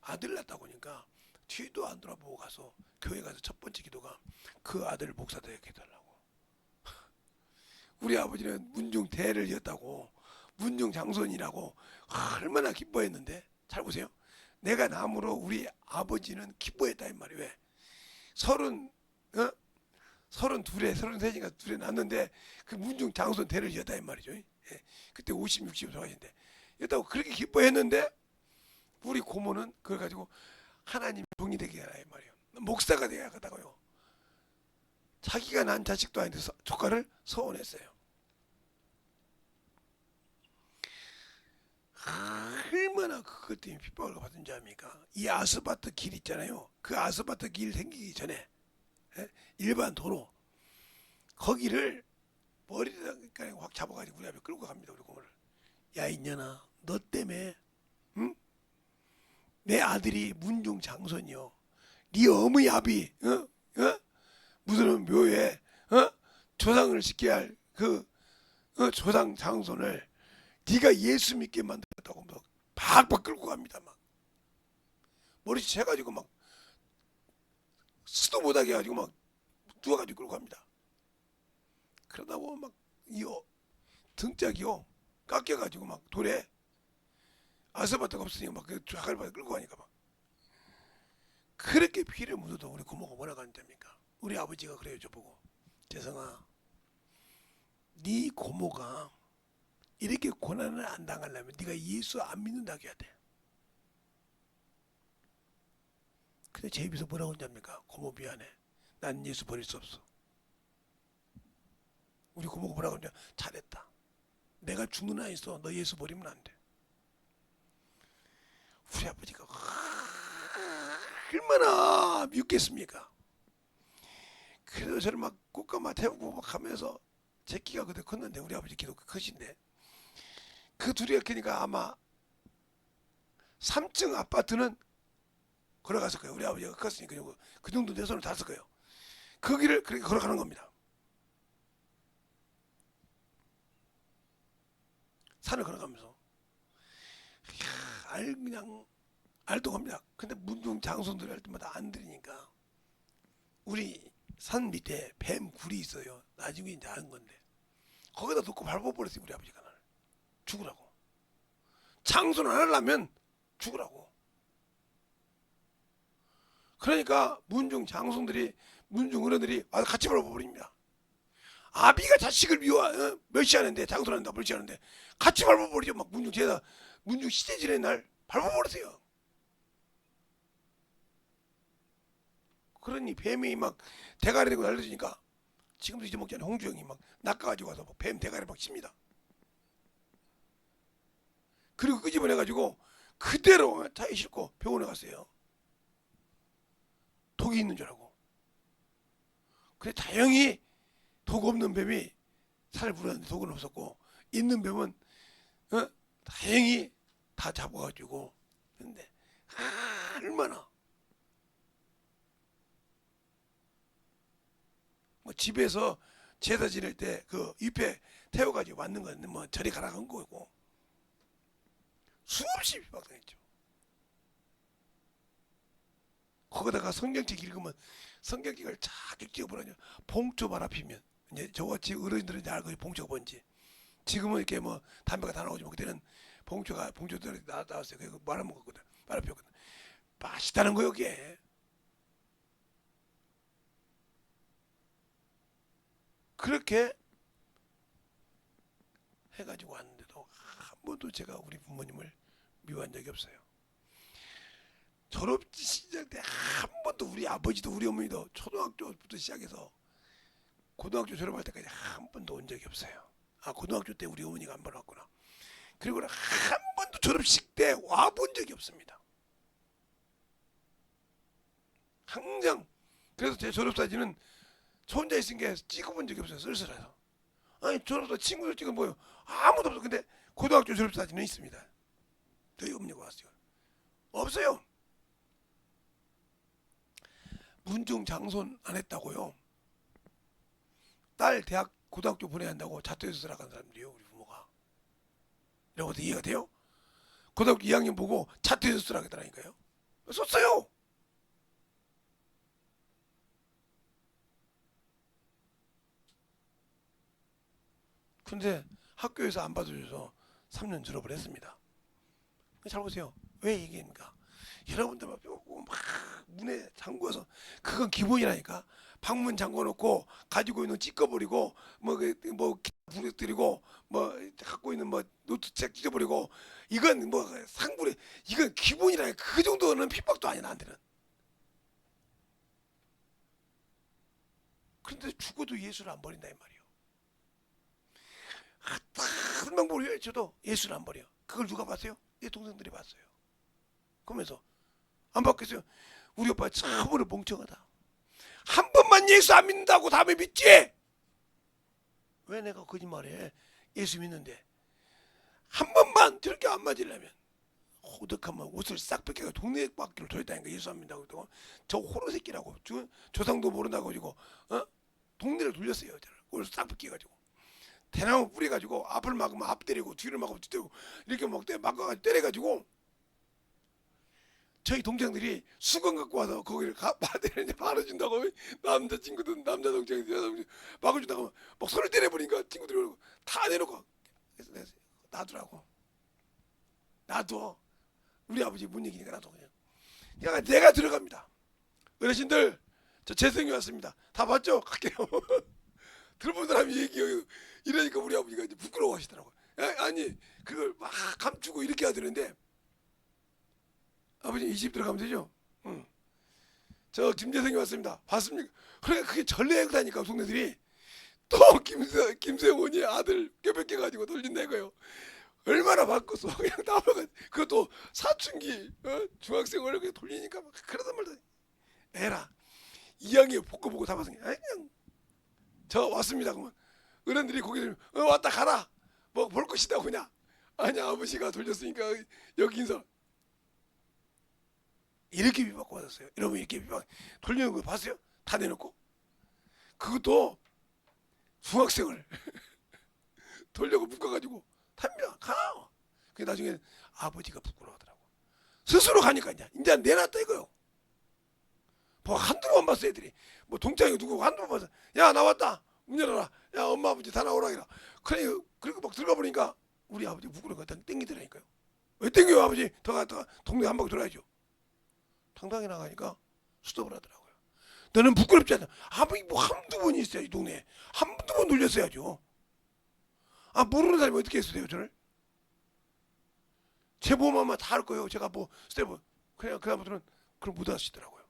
아들 낳았다고 하니까 뒤도 안 돌아보고 가서 교회 가서 첫 번째 기도가 그 아들 목사 되게 해달라고. 우리 아버지는 문중 대를 이었다고, 문중 장손이라고 얼마나 기뻐했는데, 잘 보세요. 내가 남으로 우리 아버지는 기뻐했다 이 말이에요. 왜? 서른 서른셋인가 둘에 낳았는데 그 문중 장손 대를 이었다 이 말이죠. 예. 그때 50, 60 돌아가신데 이었다고 그렇게 기뻐했는데 우리 고모는 그걸 가지고 하나님 종이 되게 하라 이 말이에요. 목사가 되게 하다고요. 자기가 난 자식도 아닌데 조카를 서원했어요. 얼마나 그것 때문에 핍박을 받은 줄 압니까? 이 아스파트 길 있잖아요. 그 아스파트 길 생기기 전에 일반 도로 거기를 머리를 확 잡아가지고 우리 앞에 끌고 갑니다. 우리 고모를. 야 이년아, 너 때문에 응? 내 아들이 문중 장손이요. 네 어머니 아비 무슨 묘에 조상을 시켜야 할 그 조상 장손을 네가 예수 믿게 만들었다고 막 박박 끌고 갑니다. 막 머리 채가지고 막 쓰도 못하게 해가지고 막 누워가지고 끌고 갑니다. 그러다 보면 막 이 등짝이요 깎여가지고 막 돌에 아스파트가 없으니까 막그 쫙을 끌고 가니까 막 그렇게 피를 묻어도 우리 고모가 뭐라고 하는답니까? 우리 아버지가 그래요. 저보고 재성아, 네 고모가 이렇게 고난을 안 당하려면 네가 예수 안 믿는다고 해야 돼. 근데 제 입에서 뭐라고 하는답니까? 고모 미안해, 난 예수 버릴 수 없어. 우리 고모가 뭐라고 하냐? 잘했다, 내가 죽는 한 있어, 너 예수 버리면 안 돼. 우리 아버지가 얼마나 밉겠습니까? 그래서 저를 막 꽃가마 태우고 막 하면서, 제 키가 그때 컸는데 우리 아버지 키도 크신데 그 둘이 크니까 아마 3층 아파트는 걸어갔을 거예요. 우리 아버지가 컸으니까 그 정도 내 손을 닿았을 거예요. 그 길을 그렇게 걸어가는 겁니다. 산을 걸어가면서 그냥 알동합니다. 근데 문중 장손들이 할 때마다 안 들으니까 우리 산 밑에 뱀 굴이 있어요. 나중에 이제 아는 건데 거기다 놓고 밟아버렸어요. 우리 아버지가 나를 죽으라고. 장손 안 하려면 죽으라고. 그러니까 문중 장손들이, 문중 어른들이 와서 같이 밟아버립니다. 아비가 자식을 멸시하는데, 장손한다 멸시하는데 같이 밟아버리죠. 막 문중 제다 문중 시대 지낸 날 밟아버리세요. 그러니 뱀이 막 대가리 들고 날려주니까 지금도 잊어먹지 않아요. 홍주영이 막 낚아가지고 와서 뱀 대가리 막 칩니다. 그리고 끄집어내가지고 그대로 차에 싣고 병원에 갔어요. 독이 있는 줄 알고. 그래 다행히 독 없는 뱀이 살을 부렸는데 독은 없었고, 있는 뱀은 다행히 다 잡아가지고. 근데 얼마나 뭐 집에서 제사 지낼 때 그 잎에 태워가지고 맞는 건데 뭐 저리 가라 한 거고 수없이 핍박당했죠. 거기다가 성경책 읽으면 성경책을 쫙 찍어보라냐. 봉초 바라 피면 이제 저같이 어른들은 이제 알고 봉초가 뭔지. 지금은 이렇게 뭐 담배가 다 나오지만 그때는 봉초들이 나왔어요. 그거 말아먹었거든. 말아피웠거든. 맛있다는 거요 그게. 그렇게 해가지고 왔는데도 한 번도 제가 우리 부모님을 미워한 적이 없어요. 졸업 시절 때 한 번도 우리 아버지도 우리 어머니도 초등학교부터 시작해서 고등학교 졸업할 때까지 한 번도 온 적이 없어요. 아, 고등학교 때 우리 어머니가 한 번 왔구나. 그리고 한 번도 졸업식 때 와본 적이 없습니다. 항상. 그래서 제 졸업사진은 저 혼자 있으니까 찍어본 적이 없어요. 쓸쓸해서. 아니 졸업사 친구들 찍은 뭐요? 아무도 없어. 근데 고등학교 졸업사진은 있습니다. 저희 어머니가 왔어요. 없어요. 문중 장손 안 했다고요? 딸 대학 고등학교 보내야 한다고 자퇴해서 살아간 사람들이요, 우리 부모가. 이러고도 이해가 돼요? 고등학교 2학년 보고 자퇴해서 살아가더라니까요. 썼어요. 근데 학교에서 안 받아줘서 3년 졸업을 했습니다. 잘 보세요. 왜 얘기합니까? 여러분들 막 문에 잠궈서 그건 기본이라니까. 방문 잠궈놓고 가지고 있는 찢어버리고 뭐 부러뜨리고 뭐 갖고 있는 뭐 노트책 찢어버리고 이건 뭐 상불이 이건 기본이라니까. 그 정도는 핍박도 아니야 나한테는. 그런데 죽어도 예수를 안 버린다 이 말이에요. 한 방법을 외쳐도 예수를 안 버려. 그걸 누가 봤어요? 내 동생들이 봤어요. 그러면서 안 받겠어요. 우리 오빠 참으로 멍청하다. 한 번만 예수 안 믿는다고 다음에 믿지? 왜 내가 거짓말해? 예수 믿는데 한 번만 저렇게 안 맞으려면 호득하면 옷을 싹 벗겨가 동네 바퀴를 돌렸다니까. 예수 안 믿는다고 그러고 저 호로 새끼라고 조상도 모른다고 가지고 동네를 돌렸어요. 옷을 싹 벗겨가지고 대나무 뿌려가지고 앞을 막으면 앞 때리고 뒤를 막으면 뒤 때리고 이렇게 막아가지고 때려가지고 저희 동생들이 수건 갖고 와서 거기를 받으려니 받아준다고. 남자친구든 남자 동생이 여자 동생 막아준다고 막 손을 때려버리니까 친구들이 그러고 다 내놓고 그래서 내가 놔두라고. 놔둬. 우리 아버지 못 얘기니까 놔둬 그냥. 내가 들어갑니다. 어르신들 저 재성이 왔습니다. 다 봤죠? 갈게요. 들어본 사람이 얘기해요. 이러니까 우리 아버지가 이제 부끄러워하시더라고요. 아니 그걸 막 감추고 이렇게 해야 되는데 아버지 이 집 들어가면 되죠? 응. 저 김재성이 왔습니다. 봤습니까? 그러니까 그게 전례다니까 동네들이. 또 김세원이 아들 껴뺏겨 가지고 돌린다 이거요. 얼마나 바꿨어. 그냥 나와가 그것도 사춘기 중학생 어렵게 돌리니까 막 그러단 말다. 에라 2학년 복고 보고 다 봤으니 그냥 저 왔습니다. 그러면 어른들이 고개를 왔다 가라. 뭐 볼 것이다 그냥. 아니 아버지가 돌렸으니까 여기 인사. 이렇게 비박고 받았어요. 여러분 이렇게 비박 돌리는 거 봤어요? 다 내놓고. 그것도 중학생을 돌려고 묶어가지고 답니다. 가. 그 나중에 아버지가 부끄러워하더라고. 스스로 가니까 이제 내놨다 이거요. 뭐 한두 번 봤어 애들이. 뭐 동창이 누구고 한두 번 봤어. 야 나왔다. 문 열어라. 야 엄마 아버지 다 나오라 이라. 그리고 막 들어가 보니까 우리 아버지 부끄러워가 땡기더라니까요. 왜 땡겨요 아버지? 더 갔다가 동네 한 바퀴 돌아야죠. 당당히 나가니까 스톱을 하더라고요. 너는 부끄럽지 않아. 아버지 뭐 한두 번이 있어야지 동네에. 한두 번 돌렸어야죠. 모르는 사람이 어떻게 했어요 저를? 제 보험 아마 다 할 거예요. 제가 뭐 스텝은 그냥 그다음부터는 그걸 못 하시더라고요.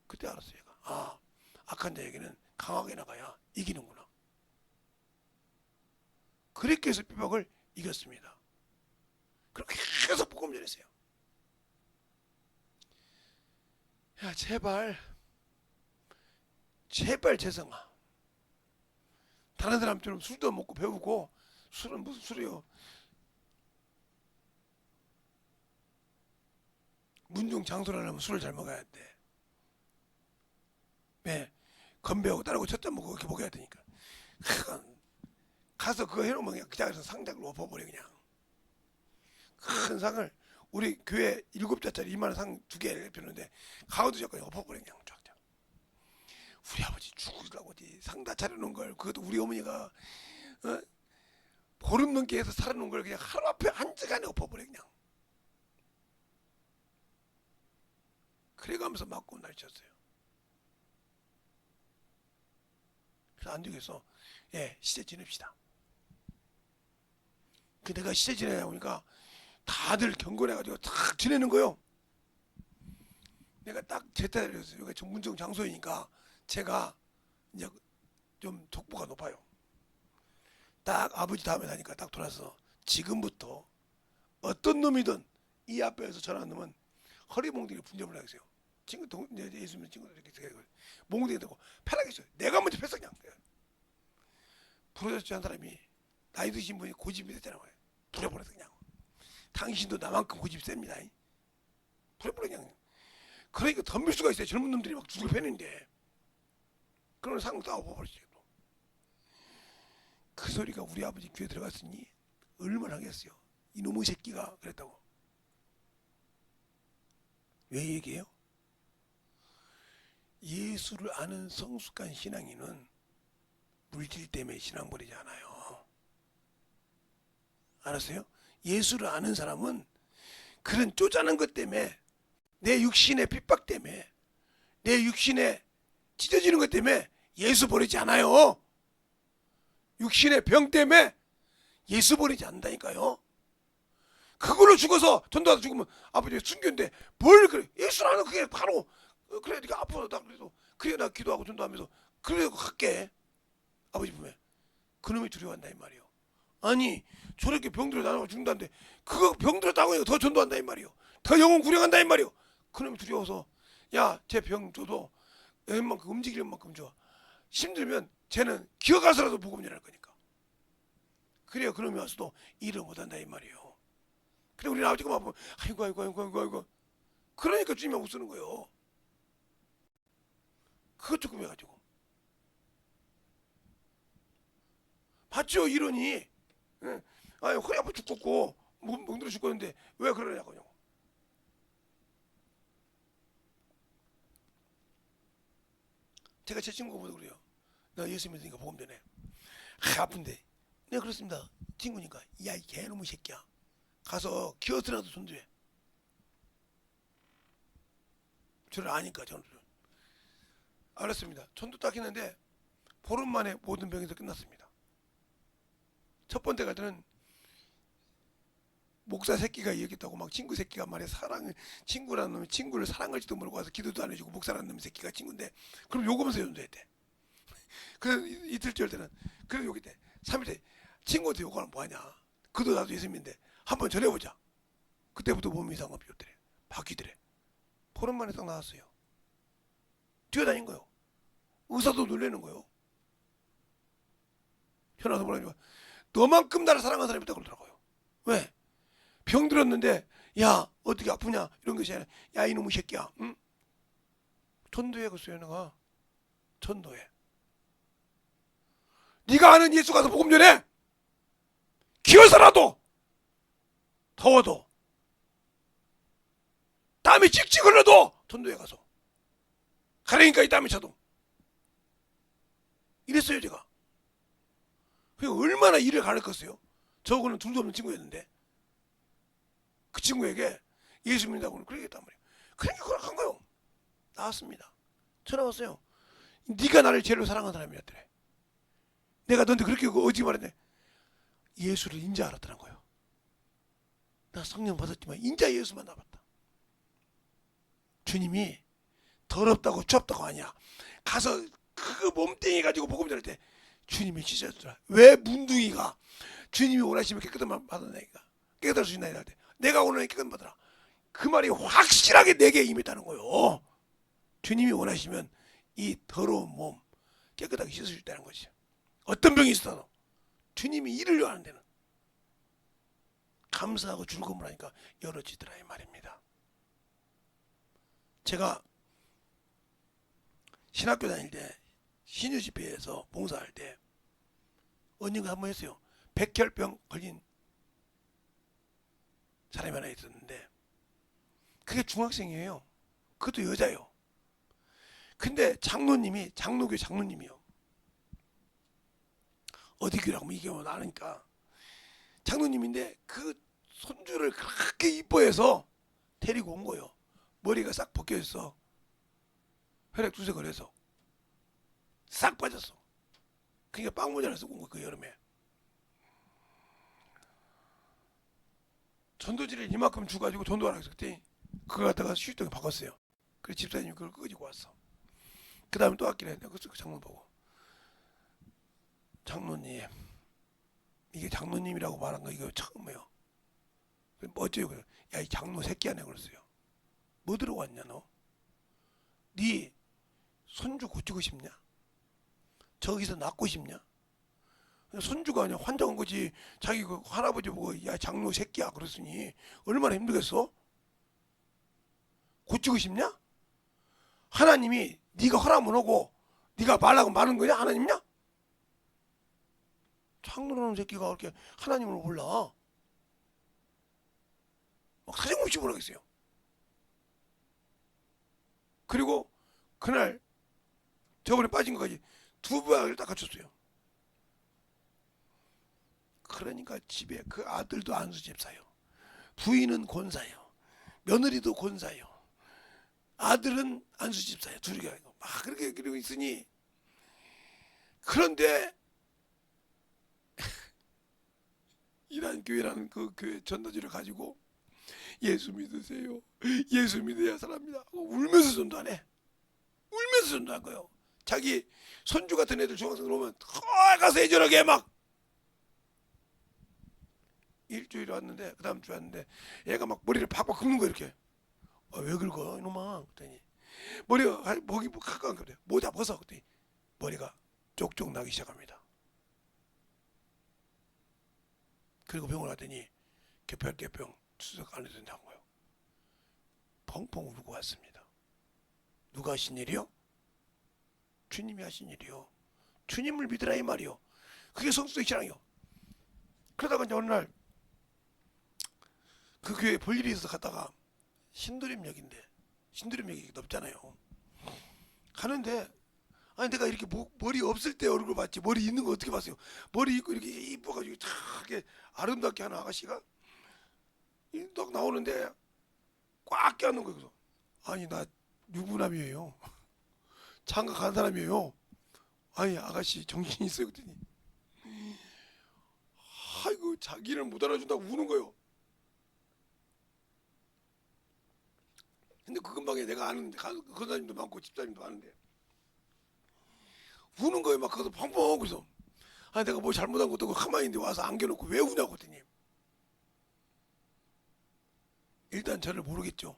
그때 알았어요. 제가 악한 자에게는 강하게 나가야 이기는구나. 그렇게 해서 핍박을 이겼습니다. 그렇게 계속 복음 전했어요. 야 제발 재성아. 다른 사람처럼 술도 먹고 배우고 술은 무슨 술이요. 문중 장소라면 술을 잘 먹어야 돼. 왜? 건배하고 따르고 첫잔 먹고 그렇게 먹어야 되니까. 가서 그거 해놓으면 그냥 그 자리에서 상장을 엎어버려 그냥. 큰 상을 우리 교회 7자짜리 2만원 상 2개를 폈는데 가운데 저까지 엎어버려 그냥 쫙. 우리 아버지 죽으려고 상 다 차려놓은 걸 그것도 우리 어머니가 보름 넘게 해서 살아놓은 걸 그냥 하루 앞에 한시간에 엎어버려 그냥. 그래가면서 맞고 날쳤어요. 그래서 안 되겠어. 시대 지냅시다. 그 내가 시대 지내다 보니까 다들 경건해가지고 탁 지내는 거요. 내가 딱 제 딸이었어요. 여기가 전문적 장소이니까 제가 이제 좀 족보가 높아요. 딱 아버지 다음에 나니까 딱 돌아서 지금부터 어떤 놈이든 이 앞에서 전화한 놈은 허리 몽둥이 분점을 하겠어요. 친구 이제 예수 믿는 친구들 이렇게 몽둥이 되고 편하게 있어요. 내가 먼저 폈어 그냥. 부러졌지 한 사람이 나이 드신 분이 고집이 됐잖아요. 부려버려서 그냥. 당신도 나만큼 고집이 셉니다. 부려버려 그냥. 그러니까 덤빌 수가 있어요. 젊은 놈들이 막 죽을 패는데 그런 상을 다 엎어버리지. 그 소리가 우리 아버지 귀에 들어갔으니 얼마나 하겠어요. 이놈의 새끼가 그랬다고. 왜 얘기해요? 예수를 아는 성숙한 신앙인은 물질 때문에 신앙 버리지 않아요. 알았어요? 예수를 아는 사람은 그런 쪼잔한 것 때문에, 내 육신의 핍박 때문에, 내 육신에 찢어지는 것 때문에 예수 버리지 않아요. 육신의 병 때문에 예수 버리지 않는다니까요. 그걸로 죽어서 전도하다 죽으면 아버지 순교인데 뭘 그래. 예수를 아는 그게 바로 그래. 네가 아프다 그래도 그래 나 기도하고 전도하면서 그래 갈게. 아버지 보면 그놈이 두려워한다 이 말이요. 아니 저렇게 병들어 나가고 죽는다는데 그거 병들어 나가고 더 전도한다 이 말이요. 더 영혼 구령한다 이 말이요. 그놈이 두려워서 야 쟤 병 줘도 웬만큼 움직이는 만큼 줘. 힘들면 쟤는 기어가서라도 복음 전할 거니까. 그래야 그놈이 와서도 일을 못한다 이 말이요. 그래 우리 아버지가 막 보면 아이고 그러니까 주님이 못 쓰는 거예요. 그것 조금 해가지고 봤죠 이러니. 예. 아니 허리 아파 죽겠고 멍들어 죽겠는데 왜 그러냐고. 제가 제 친구보다 그래요. 나 예수 믿으니까 복음 전해. 아픈데 내가 그렇습니다. 친구니까 야 이 개놈의 새끼야 가서 기어서라도 전도해. 저를 아니까 저는 알았습니다. 전도 딱 했는데 보름 만에 모든 병에서 끝났습니다. 첫 번째 갈 때는 목사 새끼가 얘기했다고 막 친구 새끼가 말해 사랑을 친구라는 놈이 친구를 사랑할지도 모르고 와서 기도도 안 해주고 목사라는 놈 새끼가 친구인데 그럼 요거면서 전도했대. 그래서 이틀째 할 때는 그래 여기 때 3일째 친구한테 요거는 뭐하냐. 그도 나도 예수님인데 한번 전해보자. 그때부터 몸이 이상 없이 없더래. 바뀌더래. 보름 만에 딱 나왔어요. 뛰어다닌 거요. 의사도 놀라는 거요. 현아도 뭐라니까 너만큼 나를 사랑하는 사람이 있다고 그러더라고요. 왜? 병 들었는데 야 어떻게 아프냐 이런 것이 아니라 야 이놈의 새끼야 응? 전도해 그랬어요. 내가 전도해. 네가 아는 예수 가서 복음 전해. 기어서라도 더워도 땀이 찍찍 흘러도 전도해 가서 가려니까 이 땀이 차도 이랬어요 제가. 그게 얼마나 일을 가르쳤어요. 저거는 둘도 없는 친구였는데 그 친구에게 예수 믿는다고는 그렇게 했단 말이에요. 그러니까 그렇게 한 거예요. 나왔습니다. 전화 왔어요. 네가 나를 제일로 사랑하는 사람이었더래. 내가 너한테 그렇게 어지 말했네. 예수를 인자 알았더란 거예요. 나 성령 받았지만 인자 예수만 나봤다. 주님이 더럽다고 좁다고 하냐. 가서 그 몸뚱이 가지고 복음 전할 때 주님이 찢어주더라. 왜 문둥이가 주님이 원하시면 깨끗한 받아내니까 깨끗할 수 있나 이럴 때 내가 원하는 깨끗한 받아라. 그 말이 확실하게 내게 임했다는 거예요. 주님이 원하시면 이 더러운 몸 깨끗하게 씻을 수 있다는 것이죠. 어떤 병이 있어도 주님이 이르려 하는 데는 감사하고 즐거움을 하니까 열어지더라 이 말입니다. 제가 신학교 다닐 때 신유 집회에서 봉사할 때 언젠가 한번 했어요. 백혈병 걸린 사람이 하나 있었는데 그게 중학생이에요. 그것도 여자예요. 근데 장로님이 장로교 장로님이요. 어디 교라고 얘기하면 아니까 장로님인데 그 손주를 그렇게 이뻐해서 데리고 온 거예요. 머리가 싹 벗겨졌어. 혈액 두세 걸려서 싹 빠졌어. 그러니까 빵 모자를 쓰고 온 거야 그 여름에. 전도지를 이만큼 주가지고 전도하라고 했더니 그거 갖다가 수유통에 바꿨어요. 그래서 집사님이 그걸 끄지고 왔어. 그 다음에 또 학기를 했는데 그 장로 보고 장로님 이게 장로님이라고 말한 거 이거 처음이에요. 어째요? 야 이 장로 새끼야 내가 그랬어요. 뭐 들어왔냐 너? 네 손주 고치고 싶냐? 저기서 낫고 싶냐? 손주가 아니야 환장한 거지. 자기 그 할아버지 보고 야 장로 새끼야 그랬으니 얼마나 힘들겠어? 고치고 싶냐? 하나님이 네가 허락 못 하고 네가 말라고 마는 거냐 하나님이냐? 자 장로라는 새끼가 그렇게 하나님을 몰라? 막 사정없이 뭐라겠어요. 그리고 그날 저번에 빠진 것까지 두 방을 딱 갖췄어요. 그러니까 집에 그 아들도 안수 집사요, 부인은 권사요, 며느리도 권사요, 아들은 안수 집사요. 둘이 막 그렇게 그리고 있으니, 그런데 이란 교회라는 그 교회 전도지를 가지고 예수 믿으세요, 예수 믿어야 사람이다 울면서 전도하네. 울면서 전도한 거예요. 자기 손주 같은 애들 중학생 오면 가서 애절하게 막 일주일 왔는데, 그 다음 주 왔는데 얘가 막 머리를 팍팍 긁는 거야 이렇게. 왜 긁어 이놈아? 그랬더니 머리가 목이 가까운 거래. 모자 벗어. 그랬더니 머리가 쪽쪽 나기 시작합니다. 그리고 병원 왔더니 개폐혈증 수술 안 해도 된다는 거예요. 펑펑 울고 왔습니다. 누가 하신 일이요? 주님이 하신 일이요. 주님을 믿으라 이 말이요. 그게 성수의 신앙이요. 그러다가 이제 어느 날 그 교회에 볼 일이 있어서 갔다가, 신도림역인데 신도림역이 넓잖아요. 가는데 아니 내가 이렇게 머리 없을 때 얼굴 봤지 머리 있는 거 어떻게 봤어요? 머리 있고 이렇게 이뻐가지고 탁 아름답게 하는 아가씨가 딱 나오는데 꽉 껴안는 거예요. 그래서 아니 나 유부남이에요. 장가 간 사람이에요. 아니 아가씨 정신이 있어요. 그랬더니 아이고 자기를 못 알아준다고 우는 거예요. 근데 그 근방에 내가 아는 권사님도 많고 집사님도 많은데 우는 거예요. 막 거기서 펑펑. 그래서 아니 내가 뭐 잘못한 것도 없고 가만히 있는데 와서 안겨놓고 왜 우냐고 했더니, 일단 저를 모르겠죠.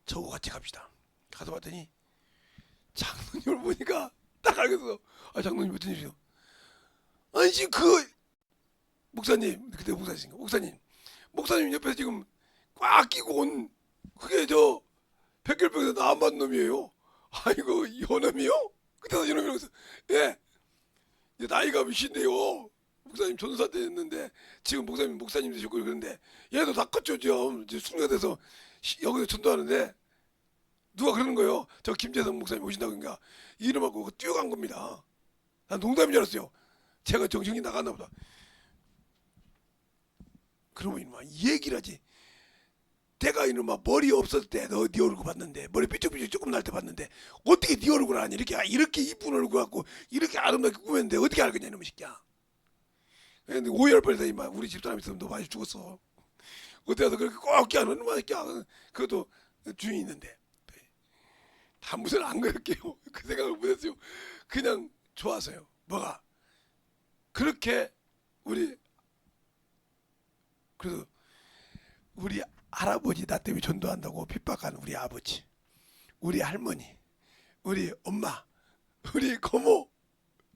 저하고 같이 갑시다. 가서 봤더니 장로님을 보니까 딱 알겠어. 아 장로님 무슨 일이요? 아니 지금 그 목사님, 그때 목사님인가? 목사님 옆에서 지금 꽉 끼고 온 그게 저 백혈병에서 나안 받는 놈이에요. 아이고 이놈이요? 그때서 이놈이라고 해서 예 이제 나이가 몇인데요. 목사님 전사 때 했는데 지금 목사님 되셨고 그런데 얘도 다 컸죠. 이제 숙녀가 돼서 여기서 전도하는데 누가 그러는 거예요. 저 김재성 목사님 오신다고 그러니까 이름하고 뛰어간 겁니다. 난 농담인 줄 알았어요. 제가 정신이 나갔나 보다. 그러면 이놈아 이 얘기를 하지. 내가 이놈아 머리 없었을 때 너 네 얼굴 봤는데, 머리 삐죽삐죽 조금 날 때 봤는데 어떻게 네 얼굴을 아니? 이렇게 이쁜 얼굴 갖고 이렇게 아름답게 꾸몄는데 어떻게 알겠냐 이놈의 새끼야. 근데 오해할 뻔해서 이마 우리 집사람 있으면 너 많이 죽었어. 어디 가서 그렇게 꼭 끼하는 이놈의 새끼야. 그것도 주인이 있는데 단무새는 안 그럴게요. 그 생각을 못했어요. 그냥 좋아서요. 뭐가 그렇게 그래서 우리 할아버지 나 때문에 전도한다고 핍박한 우리 아버지, 우리 할머니, 우리 엄마, 우리 고모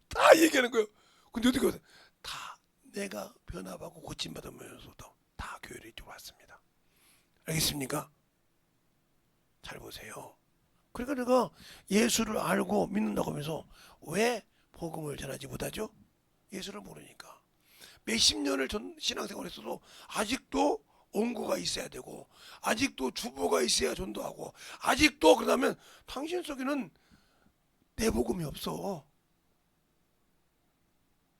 다 얘기하는 거예요. 근데 어떻게 하세요? 다 내가 변화받고 고침받으면서도 다 교회를 이쪽으로 왔습니다. 알겠습니까? 잘 보세요. 그러니까 내가 예수를 알고 믿는다고 하면서 왜 복음을 전하지 못하죠? 예수를 모르니까. 몇십 년을 신앙생활을 했어도 아직도 온고가 있어야 되고, 아직도 주보가 있어야 전도하고, 아직도 그러면 당신 속에는 내 복음이 없어.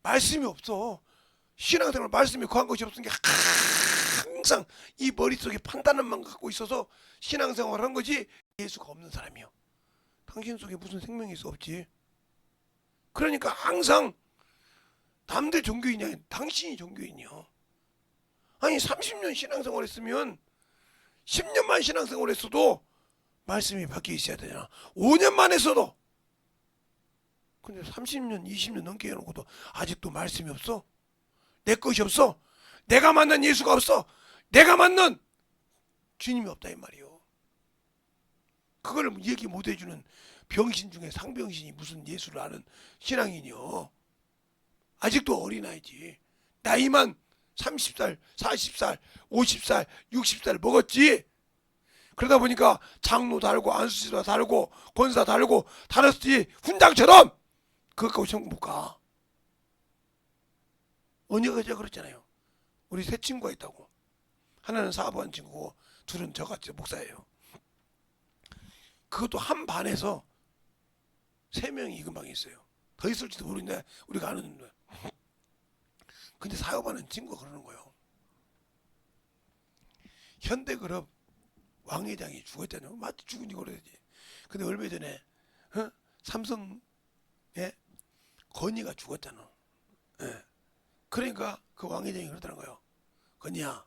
말씀이 없어. 신앙생활 말씀이 거한 것이 없은 게 항상 이 머릿속에 판단만 갖고 있어서 신앙생활을 한 거지, 예수가 없는 사람이요. 당신 속에 무슨 생명이 있어? 없지. 그러니까 항상 남들 종교인이 아니라 당신이 종교인이요. 아니 30년 신앙생활 했으면 10년만 신앙생활 했어도 말씀이 바뀌어 있어야 되잖아. 5년만 했어도. 근데 30년 20년 넘게 해놓고도 아직도 말씀이 없어? 내 것이 없어? 내가 만난 예수가 없어? 내가 만난 주님이 없다 이 말이요. 그걸 얘기 못 해주는 병신 중에 상병신이 무슨 예수를 아는 신앙인이요. 아직도 어린아이지. 나이만 30살, 40살, 50살, 60살 먹었지. 그러다 보니까 장로 달고 안수지도 달고 권사 달고 달았지. 훈장처럼 그거 갖고 천국 못 가. 언니가 제가 그랬잖아요. 우리 세 친구가 있다고. 하나는 사업하는 친구고 둘은 저같이 목사예요. 그것도 한 반에서 세 명이 이 근방에 있어요. 더 있을지도 모르는데 우리가 아는 거예요. 근데 사업하는 친구가 그러는 거예요. 현대그룹 왕 회장이 죽었잖아요. 맞지, 죽은지 오래되지. 근데 얼마 전에 삼성의 건이가 죽었잖아. 예. 그러니까 그 왕 회장이 그러더라는 거예요. 건이야,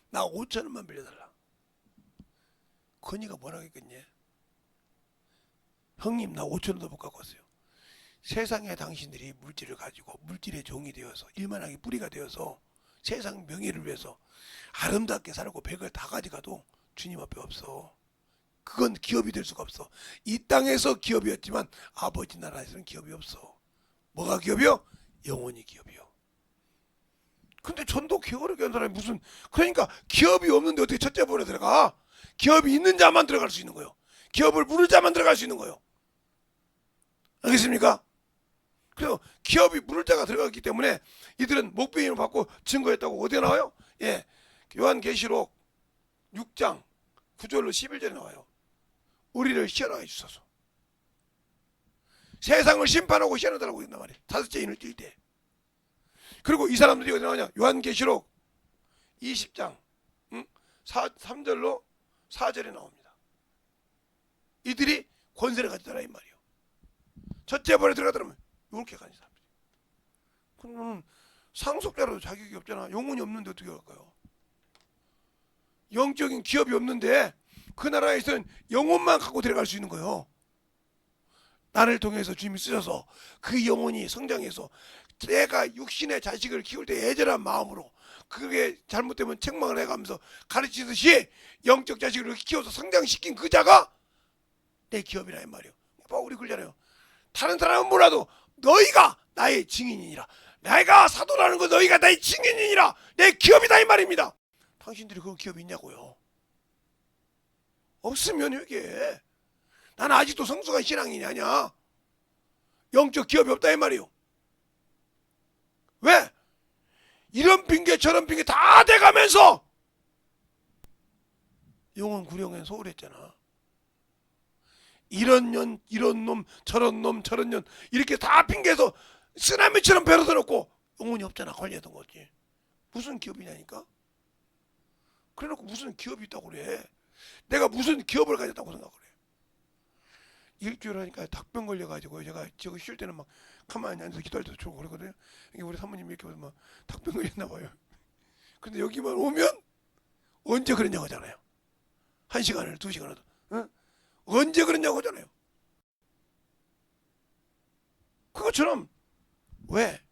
나 5천 원만 빌려달라. 건이가 뭐라고 했겠냐? 형님, 나 5천 원도 못 갖고 왔어요. 세상에 당신들이 물질을 가지고 물질의 종이 되어서 일만하게 뿌리가 되어서 세상 명예를 위해서 아름답게 살고 백을 다 가져가도 주님 앞에 없어. 그건 기업이 될 수가 없어. 이 땅에서 기업이었지만 아버지 나라에서는 기업이 없어. 뭐가 기업이요? 영원히 기업이요. 근데 전도 기업을 한 사람이 무슨, 그러니까 기업이 없는데 어떻게 첫째 번에 들어가? 기업이 있는 자만 들어갈 수 있는 거예요. 기업을 물을 자만 들어갈 수 있는 거예요. 알겠습니까? 그래서 기업이 물을 자가 들어갔기 때문에 이들은 목배임을 받고 증거했다고. 어디에 나와요? 예, 요한계시록 6장 9절로 11절에 나와요. 우리를 시원하게 주소서. 세상을 심판하고 시원하다고 했단 말이에요. 다섯째 인을 뛸 때. 그리고 이 사람들이 어디 나오냐? 요한계시록 20장 3절로 4절에 나옵니다. 이들이 권세를 가지더라 이 말이에요. 첫째 벌에 들어가더라면 이렇게 가는 사람들이. 그러면 상속자로도 자격이 없잖아. 영혼이 없는데 어떻게 할까요? 영적인 기업이 없는데 그 나라에서는 영혼만 갖고 들어갈 수 있는 거예요. 나를 통해서 주님이 쓰셔서 그 영혼이 성장해서 내가 육신의 자식을 키울 때 애절한 마음으로, 그게 잘못되면 책망을 해가면서 가르치듯이 영적 자식을 키워서 성장시킨 그 자가 내 기업이라 이 말이에요. 우리 그러잖아요. 다른 사람은 몰라도 너희가 나의 증인이니라. 내가 사도라는 거 너희가 나의 증인이니라. 내 기업이다 이 말입니다. 당신들이 그런 기업이 있냐고요? 없으면 회개해. 나는 아직도 성숙한 신앙인이 아니야. 영적 기업이 없다 이 말이에요. 왜? 이런 핑계 저런 핑계 다 대가면서 영혼 구령엔 소홀했잖아. 이런 년, 이런 놈, 저런 년 이렇게 다 핑계해서 쓰나미처럼 배로서 놓고 영혼이 없잖아. 걸려던 거지. 무슨 기업이냐니까. 그래놓고 무슨 기업이 있다고 그래. 내가 무슨 기업을 가졌다고 생각을 해. 일주일 하니까 닭병 걸려가지고 제가 저거 쉴 때는 막 가만히 앉아서 기도할 때도 좋고 그러거든요. 우리 사모님이 이렇게 보면 막 닭병 걸렸나 봐요. 근데 여기만 오면 언제 그랬냐고 하잖아요. 1시간을 2시간을 어? 언제 그랬냐고 하잖아요. 그것처럼 왜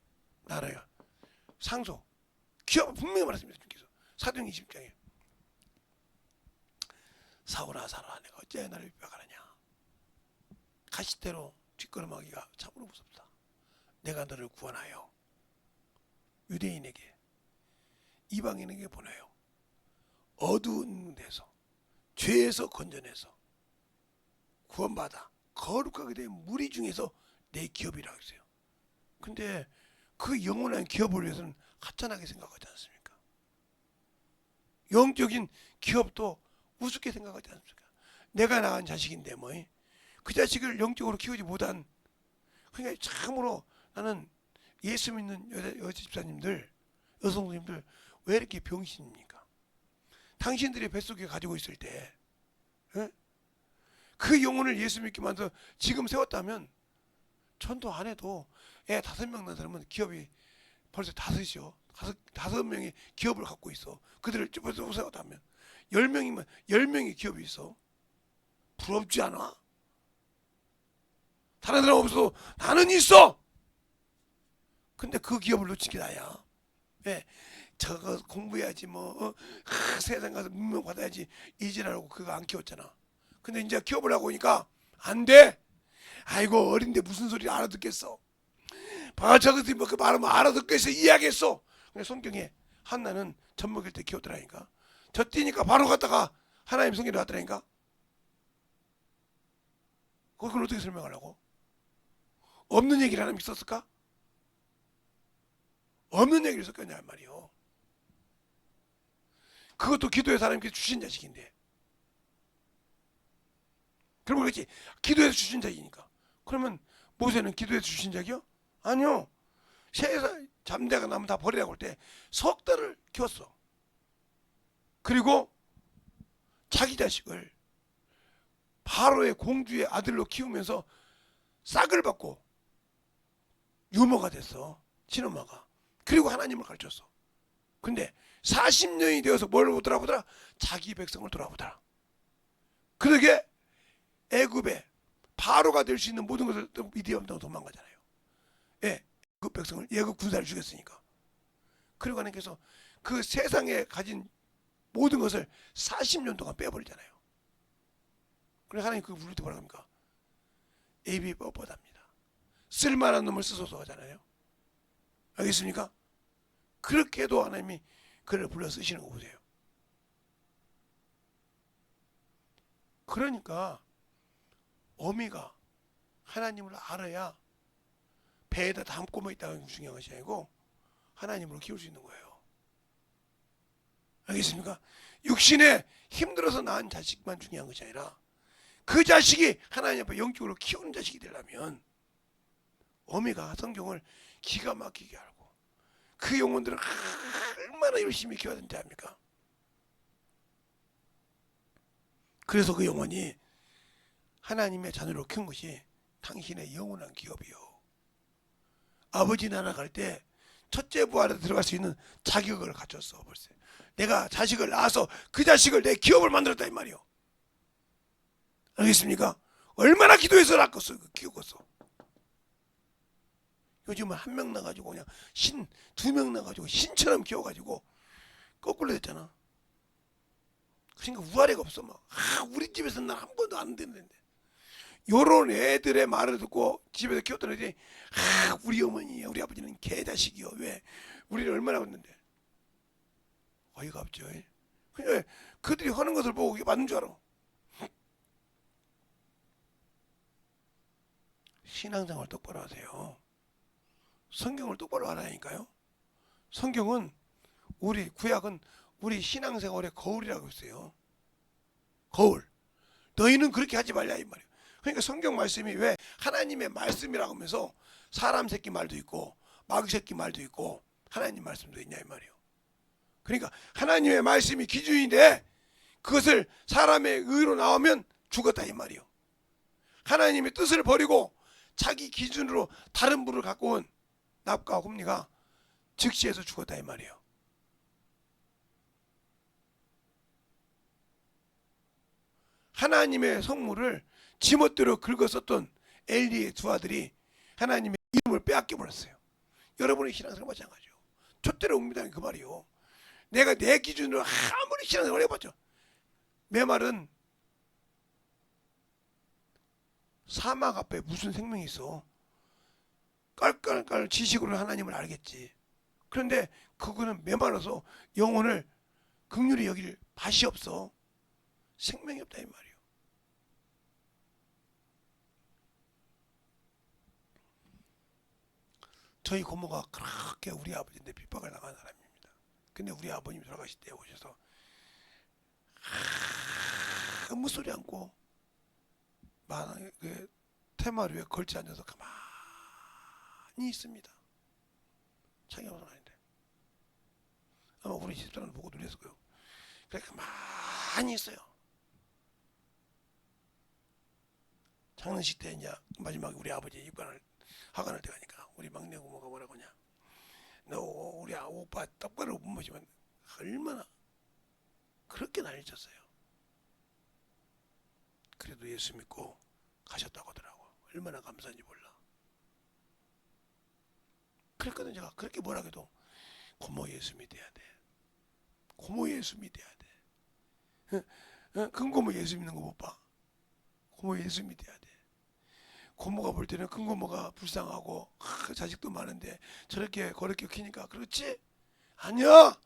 나라가 상속 기업 분명히 말했습니다. 주님께서 사도행 20장에 사오라 사라 내가 어찌 나를 핍박하느냐. 가시대로 뒷걸음하기가 참으로 무섭다. 내가 너를 구원하여 유대인에게 이방인에게 보내요. 어두운 데서 죄에서 건져내서 구원받아 거룩하게 된 무리 중에서 내 기업이라고 했어요. 근데 그 영원한 기업을 위해서는 하찮게 생각하지 않습니까? 영적인 기업도 우습게 생각하지 않습니까? 내가 낳은 자식인데 뭐 그 자식을 영적으로 키우지 못한, 그러니까 참으로 나는 예수 믿는 여자 집사님들, 여성님들 왜 이렇게 병신입니까? 당신들이 뱃속에 가지고 있을 때 그 영혼을 예수 믿게 만들어 지금 세웠다면 전도 안 해도 애 5명 낳은 사람은 기업이 벌써 5이요. 5명이 기업을 갖고 있어. 그들을 벌써 세웠다면 10명이면 10명이 기업이 있어. 부럽지 않아? 다른 사람 없어도 나는 있어. 근데 그 기업을 놓친 게 나야. 왜? 저거 공부해야지 뭐 세상 가서 문명 받아야지 이지라고 그거 안 키웠잖아. 근데 이제 키워보려고 하니까 안 돼. 아이고 어린데 무슨 소리 알아듣겠어. 저것들이 뭐 그 말하면 알아듣겠어, 이해하겠어. 근데 성경에 한나는 젖 먹일 때 키웠더라니까. 젖 뛰니까 바로 갔다가 하나님 성경에 왔더라니까. 그걸 어떻게 설명하려고? 없는 얘기를 하나님 있었을까? 없는 얘기를 섞였냐 말이요. 그것도 기도의 사람께 주신 자식인데. 그럼 그렇지. 기도해서 주신 자식이니까. 그러면 모세는 기도해서 주신 자기요? 아니요. 새에서 잠자가 나면 다 버리라고 할 때 석 달을 키웠어. 그리고 자기 자식을 바로의 공주의 아들로 키우면서 싹을 받고 유모가 됐어. 친엄마가. 그리고 하나님을 가르쳤어. 근데 40년이 되어서 뭘 돌아보더라? 자기 백성을 돌아보더라. 그러게 애굽에 바로가 될 수 있는 모든 것을 미디엄으로 도망가잖아요. 예, 애굽 백성을 애굽 군사를 죽였으니까. 그리고 하나님께서 그 세상에 가진 모든 것을 40년 동안 빼버리잖아요. 그래서 하나님 그 부를 때 뭐라 합니까? 에비 뻣뻣합니다. 쓸만한 놈을 쓰소서 하잖아요. 알겠습니까? 그렇게 해도 하나님이 그를 불러 쓰시는 거 보세요. 그러니까 어미가 하나님을 알아야 배에다 담고 있다는 게 중요한 것이 아니고 하나님으로 키울 수 있는 거예요. 알겠습니까? 육신에 힘들어서 낳은 자식만 중요한 것이 아니라 그 자식이 하나님 앞에 영적으로 키우는 자식이 되려면 어미가 성경을 기가 막히게 알고 그 영혼들을 얼마나 열심히 키워야 되는지 압니까? 그래서 그 영혼이 하나님의 자녀로 키운 것이 당신의 영원한 기업이요. 아버지 나라 갈 때 첫째 부활에 들어갈 수 있는 자격을 갖췄어. 벌써 내가 자식을 낳아서 그 자식을 내 기업을 만들었다 이 말이요. 알겠습니까? 얼마나 기도해서 낳았어. 키우겠어. 요즘은 한 명 나가지고 그냥 두 명 나가지고 신처럼 키워가지고 거꾸로 됐잖아. 그러니까 우아래가 없어. 막 우리 집에서는 난 한 번도 안 되는데 요런 애들의 말을 듣고 집에서 키웠던 애들이 우리 어머니 우리 아버지는 개자식이요. 왜? 우리를 얼마나 했는데 어이가 없죠. 그냥 그들이 하는 것을 보고 이게 맞는 줄 알아. 신앙생활 똑바로 하세요. 성경을 똑바로 알아야니까요. 성경은 우리 구약은 우리 신앙생활의 거울이라고 했어요. 거울. 너희는 그렇게 하지 말라 이 말이에요. 그러니까 성경 말씀이 왜 하나님의 말씀이라고 하면서 사람 새끼 말도 있고 마귀 새끼 말도 있고 하나님 말씀도 있냐 이 말이에요. 그러니까 하나님의 말씀이 기준인데 그것을 사람의 의로 나오면 죽었다 이 말이에요. 하나님의 뜻을 버리고 자기 기준으로 다른 분을 갖고 온 납과 홈리가 즉시해서 죽었다 이 말이에요. 하나님의 성물을 지멋대로 긁어썼던 엘리의 두 아들이 하나님의 이름을 빼앗겨 버렸어요. 여러분의 신앙생활 마찬가지요. 촛대로 옮기다는 그 말이요. 내가 내 기준으로 아무리 신앙생활 해봤죠. 내 말은 사막 앞에 무슨 생명이 있어. 깔깔깔 지식으로 하나님을 알겠지. 그런데 그거는 메말라서 영혼을 긍휼히 여길 맛이 없어. 생명이 없다 이 말이에요. 저희 고모가 그렇게 우리 아버지한테 핍박을 나간 사람입니다. 근데 우리 아버님이 돌아가실 때 오셔서 아무 소리 않고 그 테마루에 걸쳐 앉아서 가만히 있습니다. 자기 아무도 아닌데 아마 우리 집사람 보고 놀랬을 거예요. 그래 가만히 있어요. 장례식 때 이제 마지막에 우리 아버지 입관을 하관할 때 가니까 우리 막내 고모가 뭐라고 하냐. 너 우리 오빠 똑바로 못 모시면 얼마나 그렇게 난리쳤어요. 그래도 예수 믿고 가셨다고 하더라고. 얼마나 감사한지 몰라. 그랬거든. 제가 그렇게 뭐라 해도 고모 예수 믿어야 돼. 고모 예수 믿어야 돼. 큰 고모 예수 믿는 거 못 봐. 고모 예수 믿어야 돼. 고모가 볼 때는 큰 고모가 불쌍하고 자식도 많은데 저렇게 거렇게 키니까 그렇지? 아니야.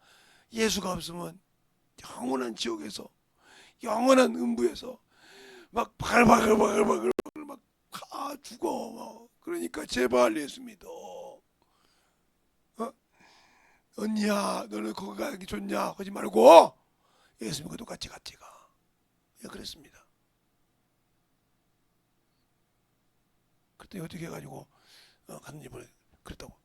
예수가 없으면 영원한 지옥에서 영원한 음부에서 막 바글바글바글바글 막 죽어. 그러니까 제발 예수 믿어. 언니야 너는 거기 가기 좋냐 하지 말고 예수님과 똑같이 같이 가. 예, 그랬습니다. 그때 어떻게 해가지고 갔는지 모르겠. 그렇다고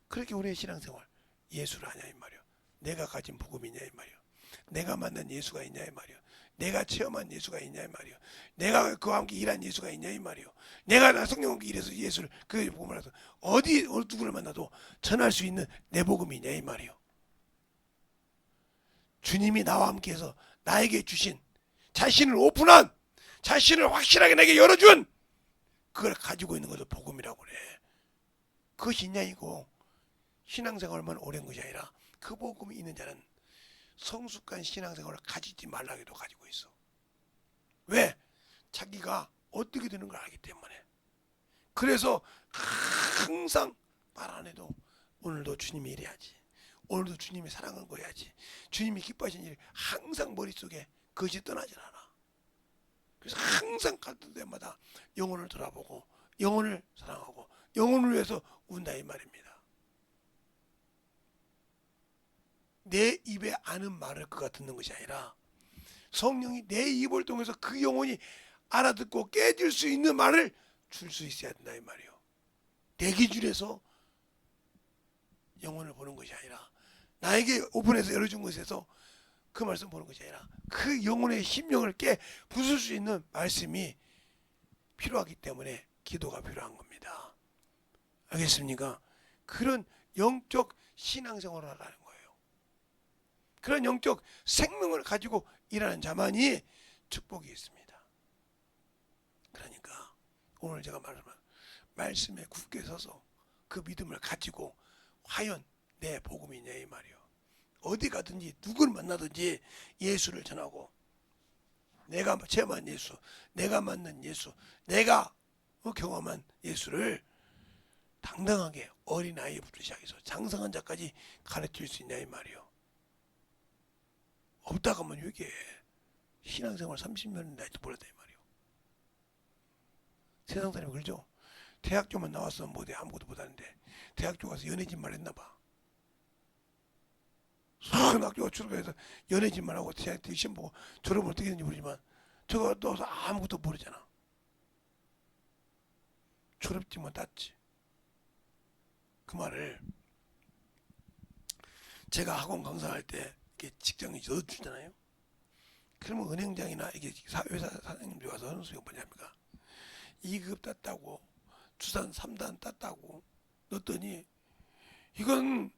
그렇게 우리의 신앙생활 예수를 하냐 이 말이요. 내가 가진 복음이냐 이 말이요. 내가 만난 예수가 있냐 이 말이요. 내가 체험한 예수가 있냐 이 말이요. 내가 그와 함께 일한 예수가 있냐 이 말이요. 내가 나 성령과 함께 일해서 예수를 그 복음을 해서 어디 누구를 만나도 전할 수 있는 내 복음이 있냐 이 말이요. 주님이 나와 함께해서 나에게 주신 자신을 오픈한 자신을 확실하게 내게 열어준 그걸 가지고 있는 것을 복음이라고 그래. 그것이 인양이고 신앙생활만 오랜 것이 아니라 그 복음이 있는 자는 성숙한 신앙생활을 가지지 말라 해도 가지고 있어. 왜? 자기가 어떻게 되는 걸 알기 때문에. 그래서 항상 말 안 해도 오늘도 주님이 이래야지. 오늘도 주님이 사랑한 거 해야지. 주님이 기뻐하신 일이 항상 머릿속에 그것이 떠나질 않아. 그래서 항상 갔던 데마다 영혼을 돌아보고 영혼을 사랑하고 영혼을 위해서 운다 이 말입니다. 내 입에 아는 말을 그가 듣는 것이 아니라 성령이 내 입을 통해서 그 영혼이 알아듣고 깨질 수 있는 말을 줄 수 있어야 된다 이 말이요. 내 기준에서 영혼을 보는 것이 아니라 나에게 오픈해서 열어준 것에서 그 말씀 보는 것이 아니라 그 영혼의 심령을 깨 부술 수 있는 말씀이 필요하기 때문에 기도가 필요한 겁니다. 알겠습니까? 그런 영적 신앙생활을 하라는 거예요. 그런 영적 생명을 가지고 일하는 자만이 축복이 있습니다. 그러니까 오늘 제가 말씀한 말씀에 굳게 서서 그 믿음을 가지고 과연 내 복음이 있냐 이 말이요. 어디 가든지 누구를 만나든지 예수를 전하고 내가 체험한 예수, 내가 만난 예수, 내가 경험한 예수를 당당하게 어린아이부터 시작해서 장성한 자까지 가르칠 수 있냐 이 말이요. 없다가 하면 이게 신앙생활 30년 나이도 몰랐다 이 말이요. 세상 사람이 그러죠. 대학교만 나왔으면 뭐돼 아무것도 못하는데 대학교 가서 연애짓말 했나봐. 수학은 학교가 졸업해서 연애짓말 하고 대학 시험 보고 졸업을 어떻게 했는지 모르지만 저거 또 아무것도 모르잖아. 졸업증만 땄지. 그 말을 제가 학원 강사할 때 이렇게 직장이 넣어주잖아요. 그러면 은행장이나 이게 회사 사장님들 와서 하는 소리가 뭐냐니까 2급 땄다고 주산 3단 땄다고 넣었더니 이건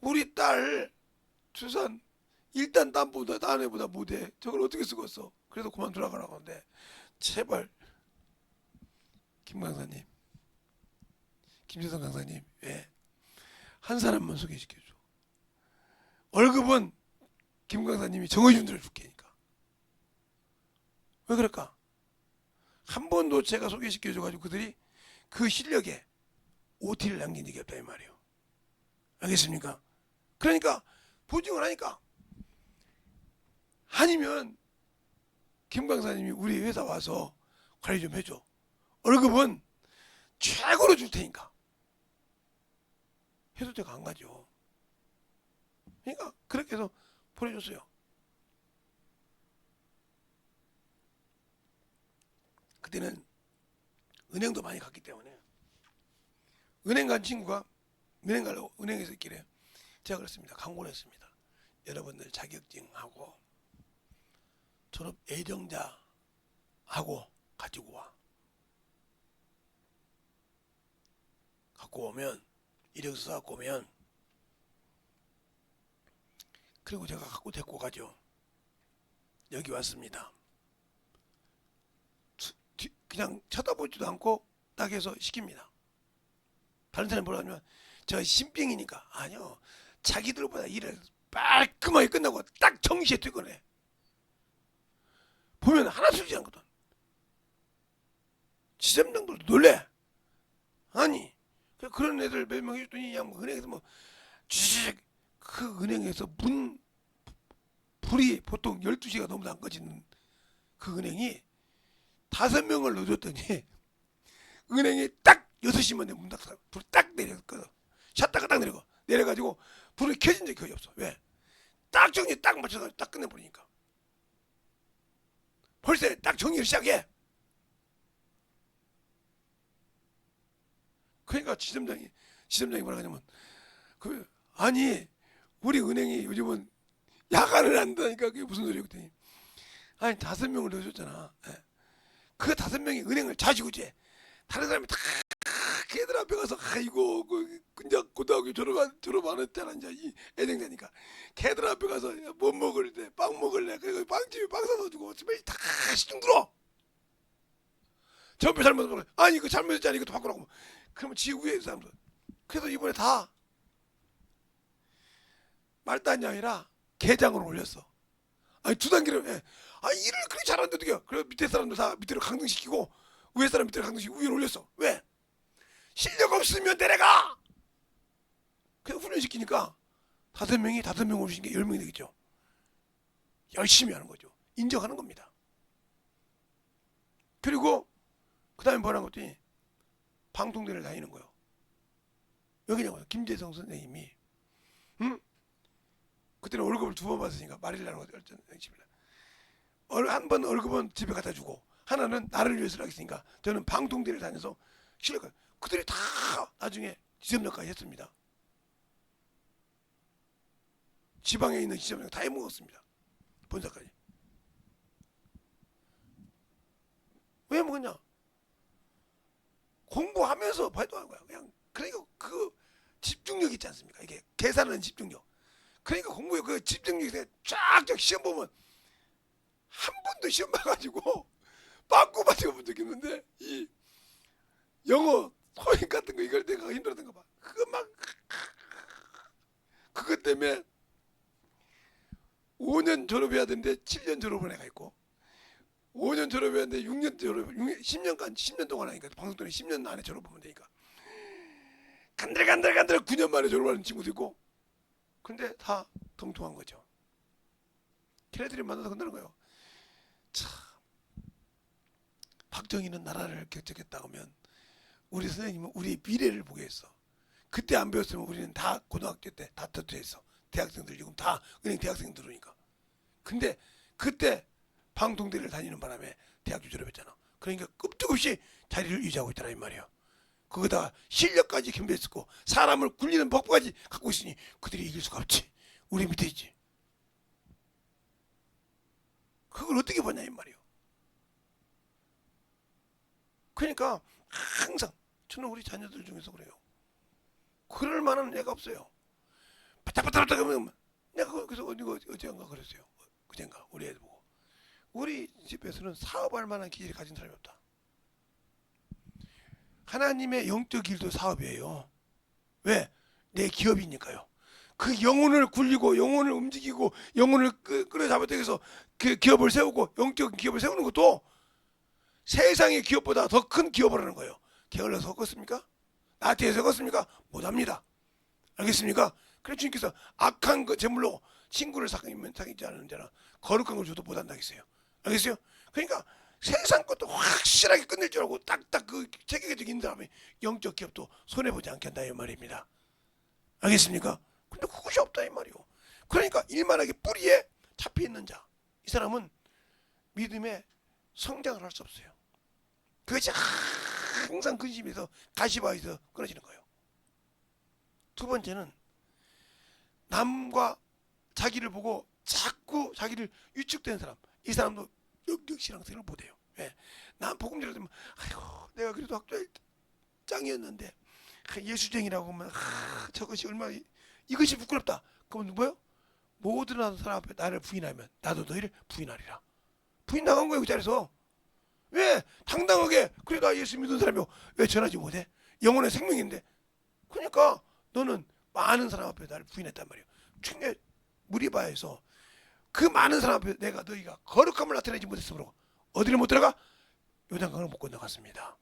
우리 딸 주산 1단 딴보다 딴 애보다 못해. 저걸 어떻게 쓰겠어. 그래서 그만 돌아가라고 하는데 제발 김 강사님 김재성 강사님 왜 한 사람만 소개시켜줘. 월급은 김 강사님이 정해준 대로 줄게니까. 왜 그럴까? 한 번도 제가 소개시켜줘가지고 그들이 그 실력에 OT를 남긴 적이 없다 이 말이에요. 알겠습니까? 그러니까 보증을 하니까 아니면 김 강사님이 우리 회사 와서 관리 좀 해줘. 월급은 최고로 줄 테니까. 해도 제가 안 가죠. 그러니까 그렇게 해서 보내줬어요. 그때는 은행도 많이 갔기 때문에 은행 간 친구가 은행 가려고 은행에서 있길래 제가 그랬습니다. 광고를 했습니다. 여러분들 자격증하고 졸업 예정자하고 가지고 와. 갖고 오면 이력서 갖고 오면 그리고 제가 갖고 데리고 가죠. 여기 왔습니다. 그냥 쳐다보지도 않고 딱 해서 시킵니다. 다른 사람이 뭐라 하면 저 신병이니까 아니요. 자기들보다 일을 깔끔하게 끝나고 딱 정시에 퇴근해. 보면 하나 쓰지 않거든. 지점장들도 놀래. 아니 그런 애들 몇 명 해줬더니 그냥 은행에서 뭐 주식 그 은행에서 불이 보통 12시가 넘어도 안 꺼지는 그 은행이 5명을 넣어줬더니 은행이 딱 6시만 되면 문 닫고 불 딱 내려 꺼. 샷다가 딱 내리고 내려가지고 불이 켜진 적이 거의 없어. 왜? 딱 정리 딱 맞춰서 딱 끝내버리니까. 벌써 딱 정리를 시작해. 그러니까 지점장이 뭐라 하냐면 아니 우리 은행이 요즘은 야간을 한다니까. 그게 무슨 소리야 그랬더니 아니 5명을 넣어줬잖아. 예. 그 5명이 은행을 자주구제. 다른 사람이 다 걔들 앞에 가서 아이고 그냥 고등학교 졸업하는 때는 이제 이 애정자니까 걔들 앞에 가서 뭐 먹을래 빵 먹을래 그리고 빵집에 빵 사다 주고 집에 다 시중 들어. 전부 잘못하면 아니 이거 잘못했잖아 이것도 바꾸라고. 그러면 지 위에 있는 사람들. 그래서 이번에 다 말단이 아니라 게장으로 올렸어. 아니 2단계를 해. 아 일을 그렇게 잘하는데 어떡해. 그래서 밑에 사람들 다 밑으로 강등시키고 위에 사람 밑으로 강등시키고 위로 올렸어. 왜? 실력 없으면 내려가. 그래서 훈련시키니까 5명 오르신 게 10명이 되겠죠. 열심히 하는 거죠. 인정하는 겁니다. 그리고 그 다음에 뭐라는 것더니 방통대를 다니는 거예요. 여기냐고요. 김재성 선생님이 그때는 월급을 2번 받았으니까 말일날 한 번 월급은 집에 갖다 주고 하나는 나를 위해서 하겠으니까 저는 방통대를 다녀서 실력 그들이 다 나중에 지점장까지 했습니다. 지방에 있는 지점장 다 해먹었습니다. 본사까지. 왜 먹었냐? 공부하면서 봐도 하는 거야. 그냥 그러니까 그 집중력 있지 않습니까? 이게 계산하는 집중력. 그러니까 공부에 그 집중력이 쫙쫙 시험 보면 한 번도 시험 봐가지고 빵꾸 맞은 본 적이 있는데 이 영어 토익 같은 거 이걸 내가 힘들었던 거 봐. 그거 막 그것 때문에 5년 졸업해야 되는데 7년 졸업을 해가 있고 5년 졸업해야 되는데 6년 졸업 10년 동안 하니까 방송돈이 10년 안에 졸업하면 되니까 간들간들 9년 만에 졸업하는 친구도 있고 근데 다 통통한 거죠. 걔네들이 만나서 건드는 거예요. 참 박정희는 나라를 개척했다 하면 우리 선생님은 우리 미래를 보게 했어. 그때 안 배웠으면 우리는 다 고등학교 때 다 터트렸어. 대학생들 지금 다 은행 대학생 들어오니까. 근데 그때 방통대를 다니는 바람에 대학교 졸업했잖아. 그러니까 끔찍없이 자리를 유지하고 있더라 이 말이야. 거기다가 실력까지 겸비했었고 사람을 굴리는 법까지 갖고 있으니 그들이 이길 수가 없지. 우리 밑에 있지. 그걸 어떻게 보냐 이 말이야. 그러니까 항상 저는 우리 자녀들 중에서 그래요. 그럴 만한 애가 없어요. 바짝바짝 하면 내가 그래서 어제인가 그랬어요. 그젠가 우리 애들 보고 우리 집에서는 사업할 만한 기질을 가진 사람이 없다. 하나님의 영적 일도 사업이에요. 왜? 내 기업이니까요. 그 영혼을 굴리고 영혼을 움직이고 영혼을 끌어잡았다 해서 그 기업을 세우고 영적 기업을 세우는 것도 세상의 기업보다 더 큰 기업을 하는 거예요. 게을러 섞었습니까? 나한테 섞었습니까? 못합니다. 알겠습니까? 그래서 주님께서 악한 그 재물로 친구를 사귀지 않는 자는 거룩한 걸 줘도 못한다 했어요. 알겠어요? 그러니까 세상 것도 확실하게 끝낼 줄 알고 딱딱 그 체계적인 있는 사람이 영적 기업도 손해보지 않겠다 이 말입니다. 알겠습니까? 근데 그것이 없다 이 말이요. 그러니까 일만하게 뿌리에 잡혀있는 자, 이 사람은 믿음의 성장을 할 수 없어요. 그것이 항상 근심에서 가시바에서 끊어지는 거예요. 두 번째는 남과 자기를 보고 자꾸 자기를 위축되는 사람, 이 사람도 영적 신앙생활을 못해요. 왜? 난 복음 들으면 아이고 내가 그래도 학교에 짱이었는데 예수쟁이라고 하면 저것이 얼마나 이것이 부끄럽다. 그러면 뭐예요? 모든 사람 앞에 나를 부인하면 나도 너희를 부인하리라. 부인당한 거예요 그 자리에서. 왜? 당당하게 그래 나 예수 믿는 사람이요 왜 전하지 못해? 영혼의 생명인데. 그러니까 너는 많은 사람 앞에 나를 부인했단 말이에요. 충내 무리바에서 그 많은 사람 앞에 내가 너희가 거룩함을 나타내지 못했으므로 어디를 못 들어가? 요단강을 못 건너갔습니다.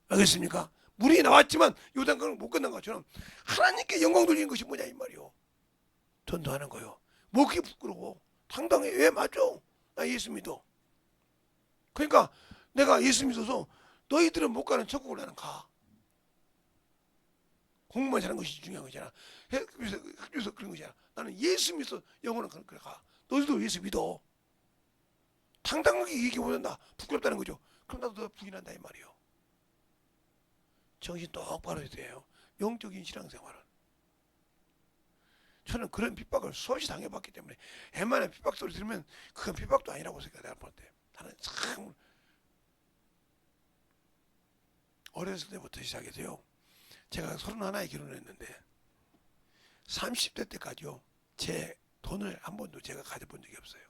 알겠습니까? 물이 나왔지만 요단강을 못 건너간 것처럼 하나님께 영광 돌리는 것이 뭐냐 이 말이요. 전도하는 거요. 뭐 그게 부끄러워. 당당해. 왜? 맞아. 나 예수 믿어. 그러니까 내가 예수 믿어서 너희들은 못 가는 천국을 나는 가. 공부만 잘하는 것이 중요한 거잖아. 학교에서 그런 거잖아. 나는 예수 믿어 영원한 그래 가. 너희도 예수 믿어. 당당하게 얘기해보면 나 부끄럽다는 거죠. 그럼 나도 너 부인한다 이 말이에요. 정신 똑바로 해야 돼요. 영적인 신앙생활은. 저는 그런 핍박을 수없이 당해봤기 때문에 웬만한 핍박 소리 들으면 그건 핍박도 아니라고 생각할 때 나는 참 어렸을 때부터 시작해서요. 제가 31에 결혼했는데 30대 때까지요. 제 돈을 한 번도 제가 가져본 적이 없어요.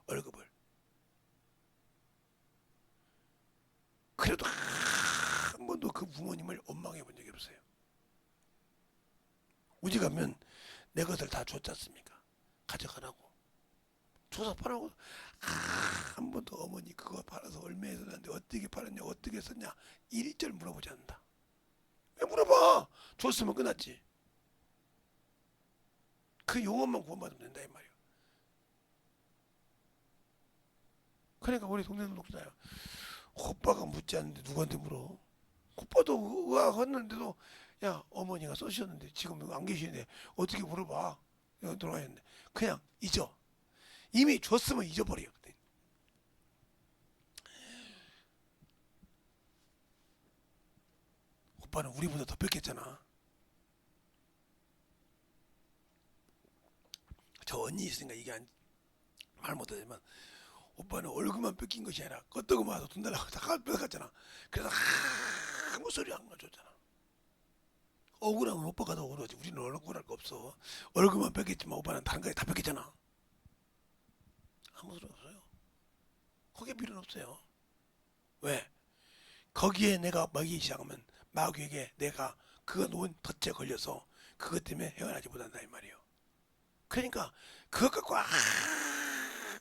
월급을. 그래도 한 번도 그 부모님을 원망해 본 적이 없어요. 우리 가면 내 것을 다 줬지 않습니까? 가져가라고. 조사 팔라고. 한 번도 어머니 그거 팔아서 얼마에 썼는데 어떻게 팔았냐 어떻게 썼냐 일절 물어보지 않는다. 왜 물어봐? 줬으면 끝났지. 그 용어만 구원받으면 된다 이 말이야. 그러니까 우리 동생들 녹잖아요. 오빠가 묻지 않는데 누구한테 물어? 오빠도 의아했는데도 야 어머니가 써주셨는데 지금 안 계시는데 어떻게 물어봐? 돌아가셨는데 그냥 잊어. 이미 줬으면 잊어버려. 오빠는 우리보다 더 뺏겼잖아. 저 언니 있으니까 이게 말 못하지만 오빠는 월급만 뺏긴 것이 아니라 껐다고 마서 돈 달라고 다 뺏어갔잖아. 그래서 아무 소리 안 가졌잖아. 억울하면 오빠가 더 억울하지. 우리는 억울할 거 없어. 월급만 뺏겼지만 오빠는 다른 거에 다 뺏겼잖아. 아무 소리 없어요. 거기에 필요는 없어요. 왜? 거기에 내가 먹이기 시작하면 마귀에게 내가 그거 놓은 덫에 걸려서 그것 때문에 헤어나지 못한다 이 말이에요. 그러니까 그것 갖고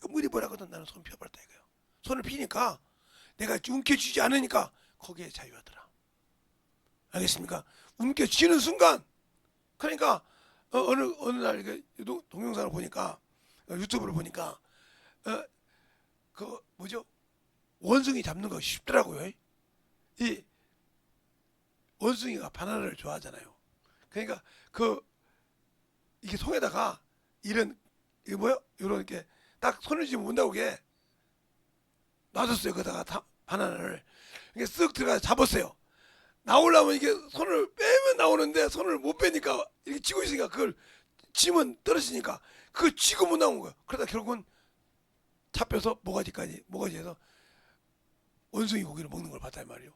아무리 뭐라거든 나는 손 펴버렸다 이거예요. 손을 피니까 내가 움켜쥐지 않으니까 거기에 자유하더라. 알겠습니까? 움켜쥐는 순간 그러니까 어느 날 동영상을 보니까 유튜브를 보니까 그 뭐죠? 원숭이 잡는 거 쉽더라고요. 이 원숭이가 바나나를 좋아하잖아요. 그러니까 이게 손에다가 이런 이게 뭐요? 이런 이렇게 딱 손을 쥐면 못 나오게 놔뒀어요. 거기다가 바나나를 이게 쓱 들어가 잡았어요. 나오려면 이게 손을 빼면 나오는데 손을 못 빼니까 이렇게 쥐고 있으니까 그걸 쥐면 떨어지니까 그걸 쥐고 못 나온 거예요. 그러다 결국은 잡혀서 모가지에서 원숭이 고기를 먹는 걸 봤단 말이에요.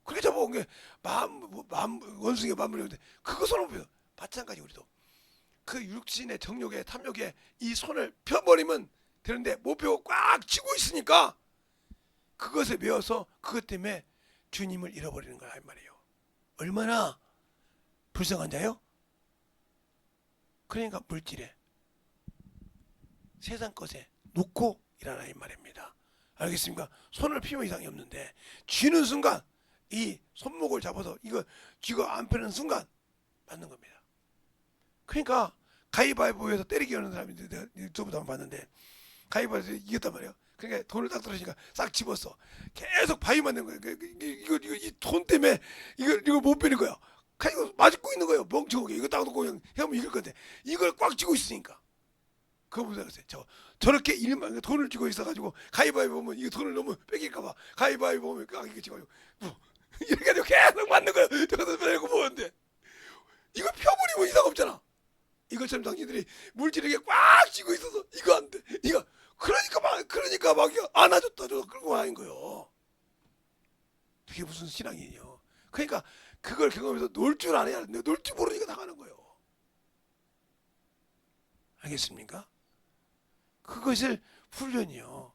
그렇게 잡아온 게 원숭이가 마무리였는데 그거 손을 못 빼요. 마찬가지 우리도 그 육신의 정욕에 탐욕에 이 손을 펴버리면 되는데 못 펴고 꽉 쥐고 있으니까 그것에 매여서 그것 때문에 주님을 잃어버리는 거야 이 말이에요. 얼마나 불쌍한 자요? 그러니까 물질에 세상 것에 놓고 일하라 이 말입니다. 알겠습니까? 손을 피면 이상이 없는데 쥐는 순간 이 손목을 잡아서 이거 쥐가 안 펴는 순간 맞는 겁니다. 그러니까 가위바위보에서 때리기 하는 사람이 내가 유튜브도 한번 봤는데 가위바위보에서 이겼단 말이에요. 그러니까 돈을 딱 떨어지니까 싹 집었어. 계속 바위 맞는 거예요. 이거 이 돈 때문에 이걸 못 빼는 거야. 이거 맞고 있는 거예요. 멍청하게 이거 딱 놓고 그냥 하면 이길 건데 이걸 꽉 쥐고 있으니까. 그거 보세요. 저렇게 일만 돈을 쥐고 있어가지고 가위바위보 보면 이거 돈을 너무 뺏길까봐 가위바위보 보면 이거 쥐가지고 이렇게 해서 계속 맞는 거예요. 저것도 빼고 보는데 이거 펴버리면 이상 없잖아. 이것처럼 당신들이 물질에게 꽉 쥐고 있어서 이거 안 돼. 이거 그러니까 막 안아줬다 줘 끌고 가는 거예요. 그게 무슨 신앙이에요. 그러니까 그걸 경험해서 놀 줄 알아야 하는데 놀 줄 모르니까 나가는 거예요. 알겠습니까? 그것을 훈련이요.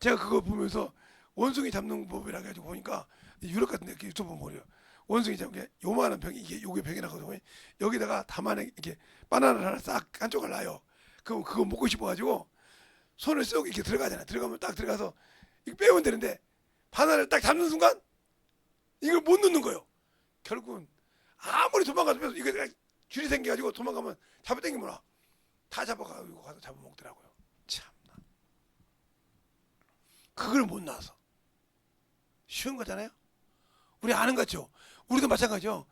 제가 그거 보면서 원숭이 잡는 법이라 가지고 보니까 유럽 같은 데 유튜브 보면 원숭이 잡는 게 요만한 병이 이게 요게 병이라거든요. 여기다가 다만에 이렇게 바나나를 하나 싹 한쪽을 놔요. 그럼 그거 먹고 싶어가지고 손을 쏙 이렇게 들어가잖아. 들어가면 딱 들어가서 이거 빼면 되는데 바나나를 딱 잡는 순간 이걸 못 넣는 거예요. 결국은 아무리 도망가도 이거 줄이 생겨가지고 도망가면 잡아당기면 다 잡아가지고 가서 잡아먹더라고요. 참나. 그걸 못 나서 쉬운 거잖아요. 우리 아는 거죠. 우리도 마찬가지죠.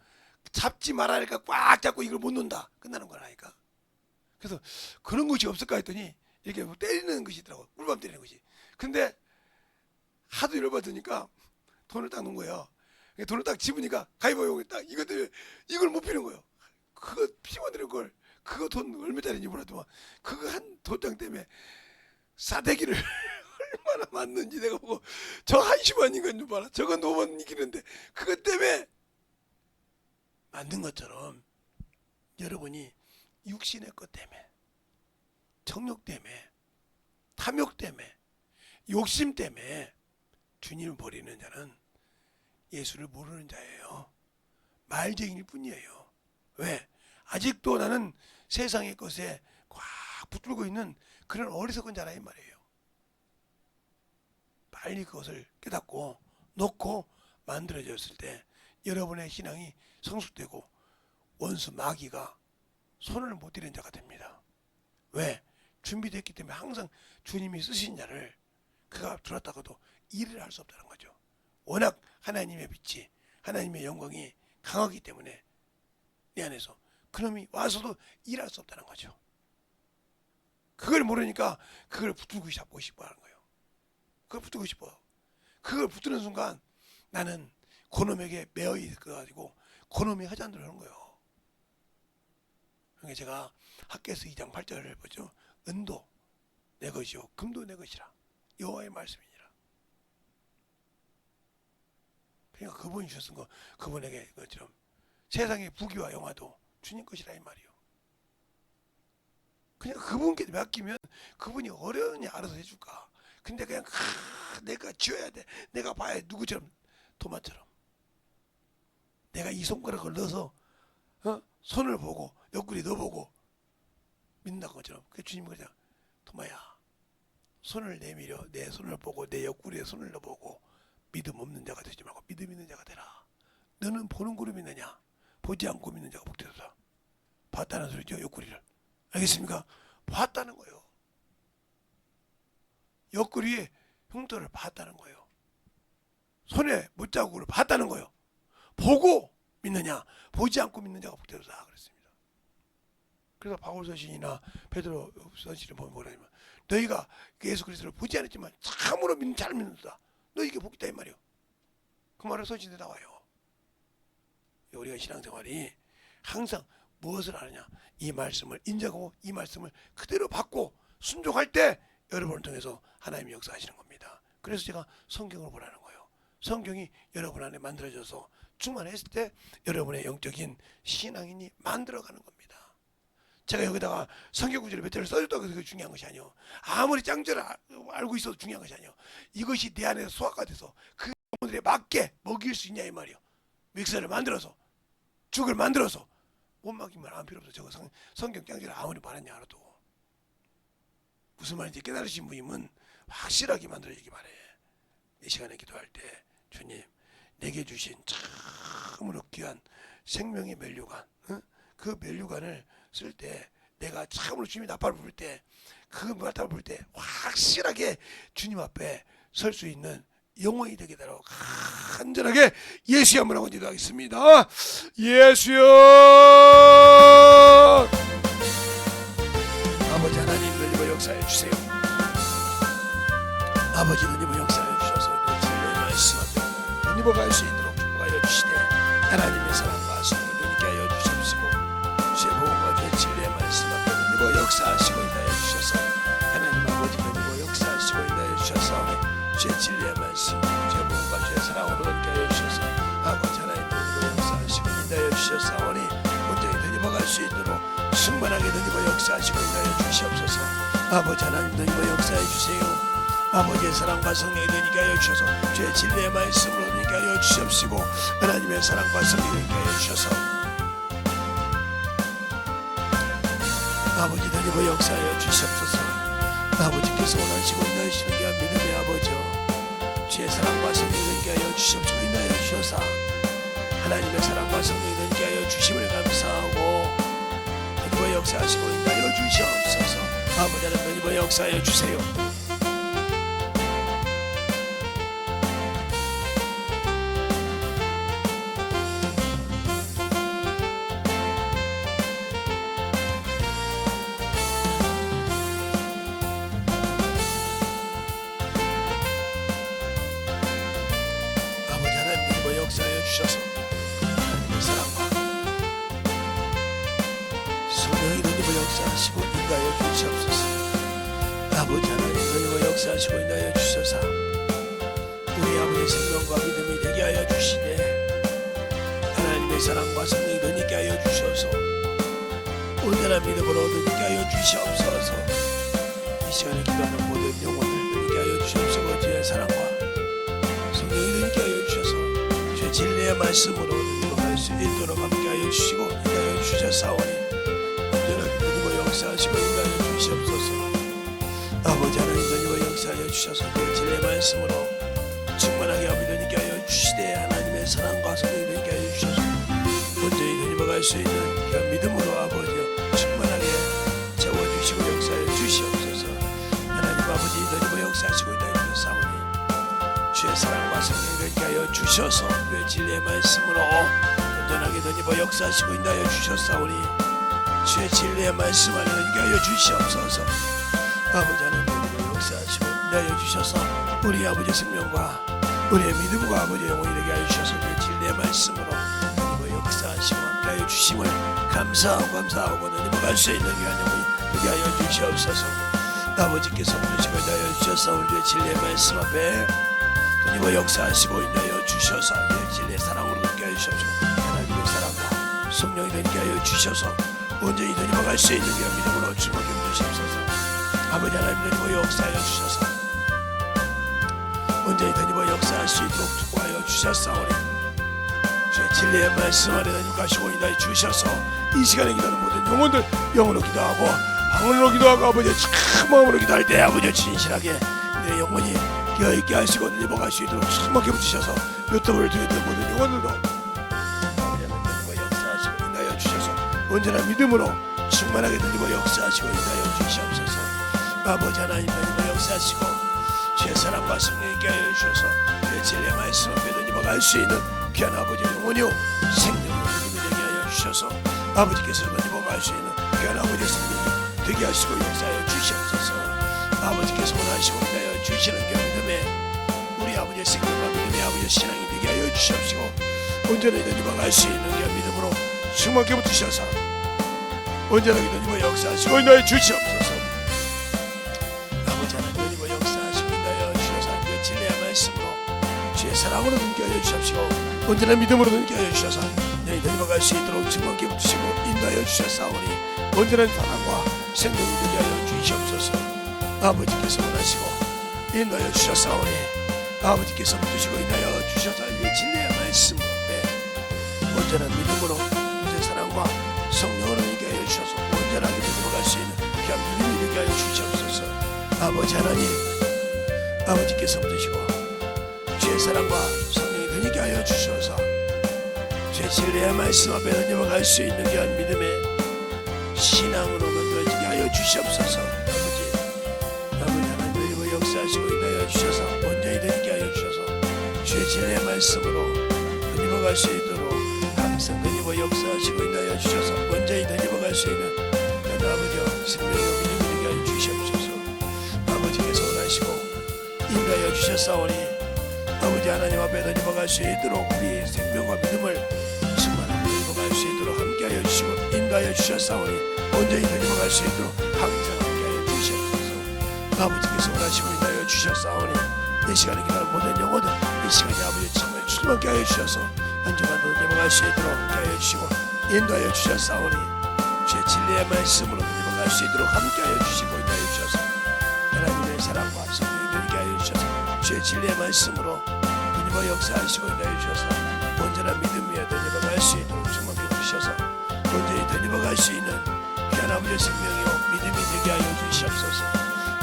잡지 말아니까 꽉 잡고 이걸 못 놓는다. 끝나는 거라니까. 그래서 그런 것이 없을까 했더니 이렇게 뭐 때리는 것이 있더라고. 꿀밤 때리는 것이. 근데 하도 열받으니까 돈을 딱 놓은 거예요. 돈을 딱 집으니까 가위바위보 딱 이것 때문에 이걸 못 피는 거예요. 그거 피워드릴 걸. 그거 돈 얼마짜리인지 몰라도 그거 한 도장 때문에 싸대기를 얼마나 맞는지 내가 보고 저 한시만인가 좀 봐라. 저거 5번 이기는데 그것 때문에 만든 것처럼 여러분이 육신의 것 때문에 정욕 때문에 탐욕 때문에 욕심 때문에 주님을 버리는 자는 예수를 모르는 자예요. 말쟁이일 뿐이에요. 왜? 아직도 나는 세상의 것에 꽉 붙들고 있는 그런 어리석은 자라 이 말이에요. 빨리 그것을 깨닫고 놓고 만들어졌을 때 여러분의 신앙이 성숙되고 원수 마귀가 손을 못 대는 자가 됩니다. 왜? 준비됐기 때문에 항상 주님이 쓰신 자를 그가 들었다가도 일을 할 수 없다는 거죠. 워낙 하나님의 빛이 하나님의 영광이 강하기 때문에 내 안에서 그놈이 와서도 일할 수 없다는 거죠. 그걸 모르니까 그걸 붙들고 잡고 싶어 하는 거예요. 그걸 붙들고 싶어. 그걸 붙드는 순간 나는 그놈에게 매어 있어가지고 그놈이 하자는 대로 하는 거예요. 그러니까 제가 학개서 2장 8절을 보죠. 은도 내 것이요 금도 내 것이라 여호와의 말씀이니라. 그러니까 그분이 주신 거 그분에게 것처럼 세상의 부귀와 영화도 주님 것이라 이 말이요. 그냥 그분께 맡기면 그분이 어려우니 알아서 해줄까. 근데 그냥 내가 쥐어야 돼. 내가 봐야 돼. 누구처럼 도마처럼. 내가 이 손가락을 넣어서 손을 보고 옆구리 넣어보고 믿는다는 것처럼. 그 주님이 그러잖아. 도마야 손을 내밀어 내 손을 보고 내 옆구리에 손을 넣어보고 믿음 없는 자가 되지 말고 믿음 있는 자가 되라. 너는 보는 구름 믿느냐 보지 않고 믿는 자가 복되도다. 봤다는 소리죠. 옆구리를. 알겠습니까? 봤다는 거예요. 옆구리에 흉터를 봤다는 거예요. 손에 못자국을 봤다는 거예요. 보고 믿느냐 보지 않고 믿는 자가 복되도다 그랬습니다. 그래서 바울 서신이나 베드로 서신을 보면 뭐라냐면 너희가 예수 그리스도를 보지 않았지만 참으로 잘 믿는다. 너희에게 복이 있다 이 말이에요. 그 말을 서신에 나와요. 우리가 신앙생활이 항상 무엇을 하느냐 이 말씀을 인정하고 이 말씀을 그대로 받고 순종할 때 여러분을 통해서 하나님이 역사하시는 겁니다. 그래서 제가 성경을 보라는 거예요. 성경이 여러분 안에 만들어져서 충만했을 때 여러분의 영적인 신앙인이 만들어가는 겁니다. 제가 여기다가 성경 구절을 몇 절을 써줬다고 해서 그게 중요한 것이 아니에요. 아무리 짱절을 알고 있어도 중요한 것이 아니에요. 이것이 내 안에서 소화가 돼서 그 영혼들에 맞게 먹일 수 있냐 이 말이에요. 믹서를 만들어서 죽을 만들어서 못 먹이면 안 필요 없어. 저거 성경 짱절을 아무리 말했냐 알아도 무슨 말인지 깨달으신 분이면 확실하게 만들어지기 바래. 이 시간에 기도할 때 주님 내게 주신 참으로 귀한 생명의 면류관 그 면류관을 쓸 때 내가 참으로 주님이 나팔을 부를 때 그 나팔을 부를 때 확실하게 주님 앞에 설 수 있는 영혼이 되게 되도록 간절하게 예수의 한번 하고 기도하겠습니다. 예수여 아버지 하나님 은혜와 역사해 주세요. 아버지 은혜와 역사해 주셔서 진리의 말씀 앞에 은혜가 갈 수 있도록 축복하여 주시되 하나님의 사랑과 성령을 느끼게 하여 주십시고 주의 복음과 주의 진리의 말씀 앞에 은혜와 역사하시고 인하여 주셔서 하나님 아버지 은혜와 역사하시고 인하여 주셔서 주의 진리의 말씀 주의 복음과 주의 사랑으로 느끼게 하여 주셔서 아버지 하나님 은혜와 역사하시고 인하여 주셔서 온전히 은혜가 갈 수 있도록 충만하게 은혜와 역사하시고 인하여 주시옵소서. 아버지 하나님 은혜와 역사해 주세요. 아버지의 사랑과 성령이 되게 하여 주셔서 주의 진리의 말씀으로 되게 하여 주시옵시고 하나님의 사랑과 성령이 되게 하여 주셔서 아버지 되게 역사하여 주시옵소서. 아버지께서 원하시고 인하시는 게 믿음의 아버지요 주의 사랑과 성령이 되게 하여 주시옵시고 인하여 주셔서 하나님의 사랑과 성령이 되게 하여 주심을 감사하고 되게 역사하시고 인하여 주시옵소서. 아버지 하나님 되게 역사하여 주세요. 역사하시고 인도하여 주시옵소서. 아버지 하나님 너희와 역사하시고 인도하여 주셔서 우리 아버지의 생명과 믿음이 되게 하여 주시되 하나님의 사랑과 성령이 너희께 하여 주셔서 온전한 믿음으로 너희께 하여 주시옵소서. 이 시간에 기도하는 모든 영혼을 너희께 하여 주시옵소서. 주의 사랑과 성령이 너희께 하여 주셔서 주의 진리의 말씀으로 너희가 갈 수 있도록 함께 하여 주시고 인도하여 주셨사오니 온전하게 너희와 역사하시고 인도하여 주시옵소서. 아버지 하나님 너희와 역사하여 주셔서 주의 진리의 말씀으로 충만하게 아버지 너희께 하여 주시되 하나님의 사랑과 성령이 너희께 하여 주셔서 온전히 너희와 갈 수 있는 그 믿음으로 아버지여 충만하게 채워주시고 역사하여 주시옵소서. 하나님 아버지 너희와 역사하시고 인도하여 주사오니 주의 사랑과 성령이 너희께 하여 주셔서 주의 진리의 말씀으로 온전하게 너희와 역사하시고 인도하여 주셨사오니 주의 진리의 말씀 안에 너희께 하여 주시옵소서. 아버지 하나님 너희와 역사하시고 인도하여 주셔서 우리 아버지의 생명과 우리의 믿음과 아버지의 영혼이 되게 하여 주셔서 주의 진리의 말씀으로 너희와 역사하시고 함께하여 주심을 감사하고 너희와 갈 수 있는 귀한 영혼이 되게 하여 주시옵소서. 아버지께서 부르시고 인도하여 주셔서 주의 진리의 말씀 앞에 너희와 역사하시고 인도하여 주셔서 주의 진리의 사랑으로 함께 하여 주시옵소서. 하나님의 사랑과 성령이 되게 하여 주셔서 온전히 너희와 갈 수 있는 귀한 믿음으로 주목해 주시옵소서. 아버지 하나님 너희와 역사하여 주셔서 온전히 너희와 역사할 수 있도록 축복하여 주셨사오니 주의 진리의 말씀 안에 너희와 가시고 인도하여 주셔서 이 시간에 기도하는 모든 영혼들 영으로 기도하고 방언으로 기도하고 아버지 참 마음으로 기도할 때 아버지 진실하게 내 영혼이 깨어있게 하시고 너희와 갈 수 있도록 축복해 주셔서 유튜브를 통해 모든 영혼들도 아버지 하나님 너희와 역사하시고 인도하여 주셔서 온전한 믿음으로 충만하게 너희와 역사하시고 인도하여 주시옵소서. 아버지 하나님 너희와 역사하시고 주의 사랑과 성령이 있게 하여 주셔서 주의 진리의 말씀 앞에 너희와 갈 수 있는 귀한 아버지의 영혼이요 생명을 되게 하여 주셔서 아버지께서 너희와 갈 수 있는 귀한 아버지의 생명이 되게 하시고 역사하여 주시옵소서. 아버지께서 원하시고 인도하여 주시는 귀한 믿음에 우리 아버지의 생명과 믿음의 아버지의 신앙이 되게 하여 주시옵시고 온전히 너희와 갈 수 있는 귀한 믿음으로 충만케 붙으셔서 온전하게 너희와 역사하시고 인도하여 주시옵소서. 사랑으로 능하여 주십시오. 온전한 믿음으로 능하여 주셔서 너희와 갈 수 있도록 증거하게 붙이시고 인도하여 주셨사오니 온전한 사랑과 생명이 능하여 주시옵소서. 아버지께서 원하시고 인도하여 주셨사오니 아버지께서 붙으시고 인도하여 주셔서 진리의 말씀 앞에 온전한 믿음으로 주의 사랑과 성령으로 능하여 주셔서 온전하게 너희와 갈 수 있는 귀한 믿음이 능하여 주시옵소서. 아버지 하나님 아버지께서 붙으시고 주의 사랑과 성령이 너희에게 하여 주셔서 주의 진리의 말씀 앞에 너희와 갈 수 있는 귀한 믿음의 신앙으로 만들어지게 하여 주시옵소서. 아버지 하나님 너희와 역사하시고 인도하여 주셔서 온전히 너희에게 하여 주셔서 주의 진리의 말씀으로 너희와 갈 수 있도록 항상 너희와 역사하시고 인도하여 주셔서 온전히 너희와 갈 수 있는 나도 아버지와 생명의 믿음이 되게 하여 주시옵소서. 아버지께서 원하시고 인도하여 주셨사오니 아버지 하나님 앞에 너희와 갈 수 있도록 우리 생명과 믿음을 충만하게 너희와 갈 수 있도록 함께하여 주시고 인도하여 주셨사오니 온전히 너희와 갈 수 있도록 항상 함께하여 주시옵소서. 아버지께서 원하시고 인도하여 주셨사오니 이 시간에 기다리는 모든 영혼들 이 시간에 아버지 정말 충만케 하여 주셔서 한주간 너희와 갈 수 있도록 함께하여 주시고 인도하여 주셨사오니 주의 진리의 말씀으로 너희와 갈 수 있도록 함께하여 주시고 인도하여 주셔서 하나님의 사랑과 성령이 되게 하여 주셔서 주의 진리의 말씀으로 너희와 역사하시고 인도하여 주셔서 온전한 믿음 위에 너희와 갈 수 있도록 충만케 주셔서 온전히 너희와 갈 수 있는 귀한 아버지의 생명이요 믿음이 되게 하여 주시옵소서.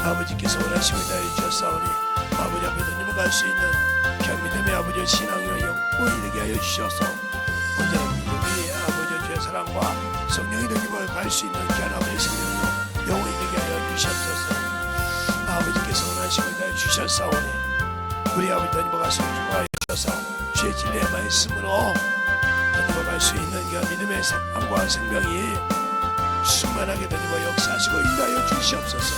아버지께서 원하시고 인도하여 주셨사오니 아버지 앞에 너희와 갈 수 있는 귀한 믿음의 아버지의 신앙이요 영혼이 되게 하여 주셔서 온전한 믿음 위에 아버지의 주의 사랑과 성령이 너희와 갈 수 있는 귀한 아버지의 생명이요 영혼이 되게 하여 주시옵소서. 아버지께서 원하시고 인도하여 주셨사오니 우리 아버지 너희와 가서 축복하여 주셔서 주의 진리의 말씀으로 너희와 갈 수 있는 그 믿음의 삶과 생명이 충만하게 너희와 역사하시고 인도하여 주시옵소서.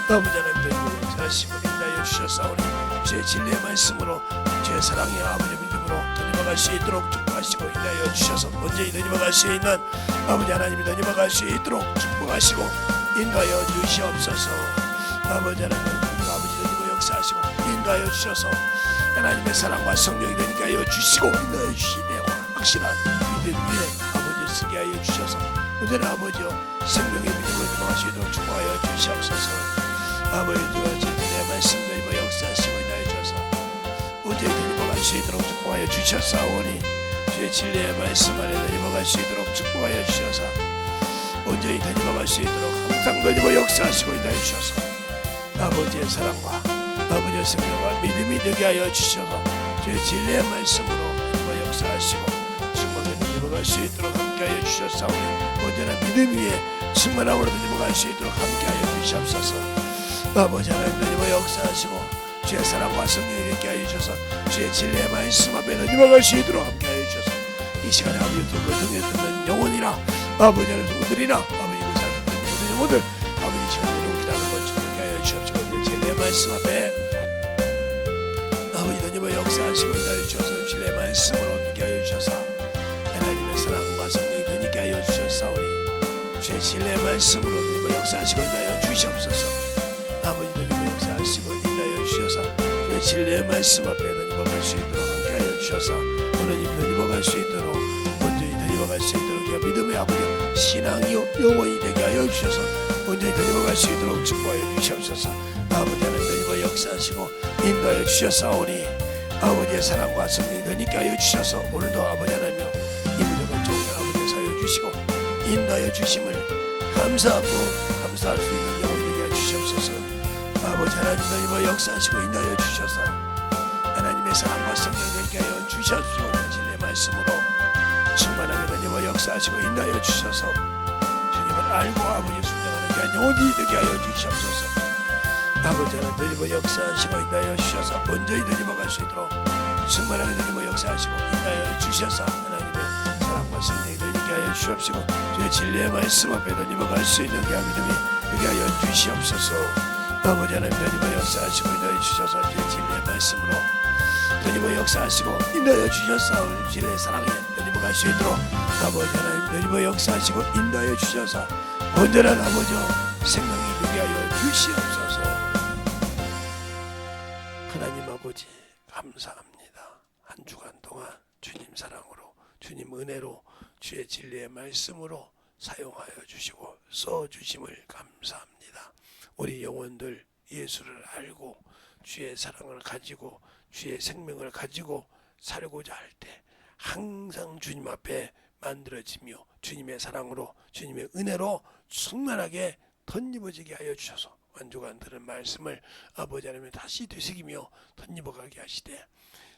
아버지 하나님 너희와 역사하시고 인도하여 주셨사오니 주의 진리의 말씀으로 주의 사랑의 아버지 믿음으로 너희와 넘어갈 수 있도록 축복하시고 인도하여 주셔서 온전히 더 넘어갈 수 있는 아버지 하나님이 더 넘어갈 수 있도록 축복하시고 인도하여 주시옵소서. 아버지 하나님 아버지 더 역사하시고 인도하여 주셔서 하나님의 사랑과 성령이 되니까 하여 주시고 인도하여 주시되 확실한 믿음 위에 아버지 쓰게 하여 주셔서 온전히 아버지여 생명의 믿음으로 넘어가시도록 축복하여 주시옵소서. 아버지와 진리의 말씀을 입어 역사하시고 인도하여 주셔서 온전히 넘어갈 수 있도록 축복하여 주셨사오니 주의 진리의 말씀 안에 넘어갈 수 있도록 축복하여 주셔서 온전히 넘어갈 수 있도록 항상 넘어 역사하시고 인도하여 주셔서 아버지의 사랑과 아버지의 생명과 믿음이 되게 하여 주셔서 주의 진리의 말씀으로 넘어 역사하시고 충만하게 넘어갈 수 있도록 함께하여 주셨사오니 온전한 믿음 위에 충만함으로 넘어갈 수 있도록 함께하여 주시옵소서. 아버지 하나님 넘어 역사하시고 주의 사랑과 성령이 있게 하여 주셔서 주의 진리의 말씀 앞에 넘어갈 수 있도록 함께하여 주셔서 이 시간에 아버지 듣고 등에 듣는 영혼이나 아버지 하나님 성도들이나 아버지 그 사람 듣는 모든 영혼들 아버지 시간에 용기하는 것 축복하게 하여 주옵소서. 주의 진리의 말씀 앞에 아버지 넘어 역사하시고 인도하여 주셔서 진리의 말씀으로 있게 하여 주셔서 하나님의 사랑과 성령이 되게 하여 주셨사오니 주의 진리의 말씀으로 넘어 역사하시고 인도하여 주시옵소서. 아버지 넘어 역사하시고 인도하여 주셔서 주의 진리의 말씀 앞에 넘어갈 수 있도록 함께하여 주셔서 하나님 넘어갈 수 있도록 온전히 넘어갈 수 있도록 믿음의 아버지 신앙이요 영원히 되게 하여 주셔서 온전히 넘어갈 수 있도록 축복하여 주시옵소서. 아버지 하나님 넘어 역사하시고 인도하여 주셨사오니 아버지의 사랑과 성령이 되게 하여 주셔서 오늘도 아버지 하나님여 이 믿음을 좋게 아버지 사여 주시고 인도하여 주심을 감사하고 감사할 수 있는 영혼이 되게 하여 주시옵소서. 아버지 하나님 넘어 역사하시고 인도하여 주셔서 하나님의 사랑과 성령이 되게 하여 주셨소. 진리의 말씀으로 충만하게 넘어 역사하시고 인도하여 주셔서 주님을 알고 아버지 순종하는 귀한 영혼이 되게 하여 주시옵소서. 아버지 하나님 넘어 역사하시고 인도하여 주셔서 온전히 넘어갈 수 있도록 충만하게 넘어 역사하시고 인도하여 주셔서 하나님의 사랑과 성령이 되게 하여 주옵시고 주의 진리의 말씀 앞에 넘어갈 수 있는 귀한 믿음이 되게 하여 주시옵소서. 아버지 하나님 넘어 역사하시고 인도하여 주셔서 주의 진리의 말씀으로 넘어 역사하시고 인도하여 주셔서 진리의 사랑에 넘어갈 수 있도록 아버지 하나님 넘어 역사하시고 인도하여 주셔서 온전한 아버지 생명이 되게 하여 주시옵소서. 하나님 아버지 감사합니다. 한 주간 동안 주님 사랑으로 주님 은혜로 주의 진리의 말씀으로 사용하여 주시고 써주심을 감사합니다. 우리 영혼들 예수를 알고 주의 사랑을 가지고 주의 생명을 가지고 살고자 할 때 항상 주님 앞에 만들어지며 주님의 사랑으로 주님의 은혜로 충만하게 덧입어지게 하여 주셔서 완주간 들은 말씀을 아버지 하나님 다시 되새기며 덧입어가게 하시되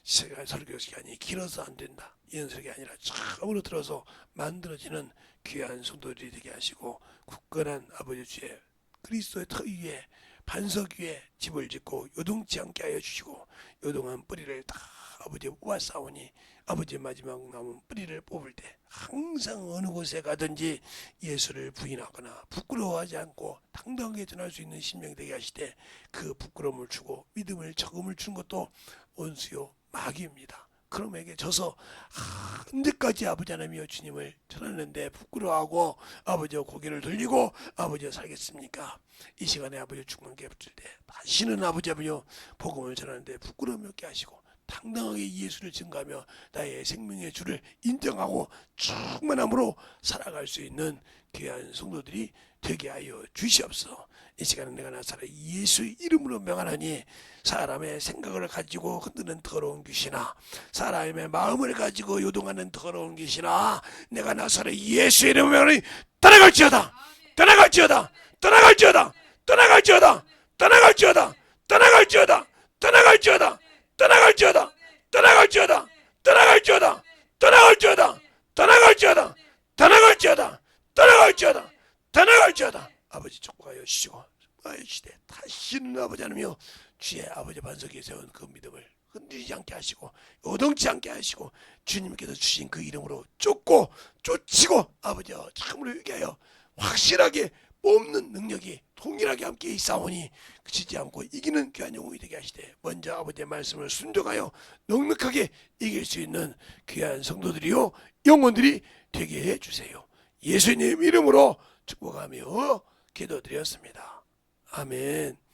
설교 시간이 길어서 안 된다 이런 설교가 아니라 처음으로 들어서 만들어지는 귀한 성도들이 되게 하시고 굳건한 아버지 주의 그리스도의 터 위에 반석 위에 집을 짓고 요동치 않게 하여 주시고 요동한 뿌리를 다 아버지 뽑아싸우니 아버지 마지막 남은 뿌리를 뽑을 때 항상 어느 곳에 가든지 예수를 부인하거나 부끄러워하지 않고 당당하게 전할 수 있는 심령이 되게 하시되 그 부끄러움을 주고 믿음을 적음을 주는 것도 원수요 마귀입니다. 그럼에게 져서 언제까지 아버지 하나님이여 주님을 전하는데 부끄러워하고 아버지와 고개를 돌리고 아버지와 살겠습니까? 이 시간에 아버지 중간계 붙을 때 다시는 아버지 하며 복음을 전하는데 부끄러움이 없게 하시고 당당하게 예수를 증거하며 나의 생명의 주를 인정하고 충만함으로 살아갈 수 있는 귀한 성도들이 되게 하여 주시옵소서. 이 시간에 내가 나사라 예수의 이름으로 명하노니 사람의 생각을 가지고 흔드는 더러운 귀신아 사람의 마음을 가지고 요동하는 더러운 귀신아 내가 나사라 예수의 이름으로 명하노니 떠나갈지어다 떠나갈지어다 떠나갈지어다 떠나갈지어다 떠나갈지어다 떠나갈지어다 떠나갈지어다 떠나갈지어다 떠나갈지어다 떠나갈지어다 떠나갈지어다 떠나갈지어다 떠나갈지어다 떠나갈지어다 떠나갈지어다 아버지 축복하여 주시고 시대 다시는 아버지 하나님이여 주의 아버지 반석에 세운 그 믿음을 흔들리지 않게 하시고 요동치 않게 하시고 주님께서 주신 그 이름으로 쫓고 쫓치고 아버지여 참으로 얘기하여 확실하게 뽑는 능력이 동일하게 함께 있사오니 그치지 않고 이기는 귀한 영웅이 되게 하시되 먼저 아버지의 말씀을 순종하여 넉넉하게 이길 수 있는 귀한 성도들이요 영혼들이 되게 해주세요. 예수님 이름으로 축복하며 기도드렸습니다. 아멘.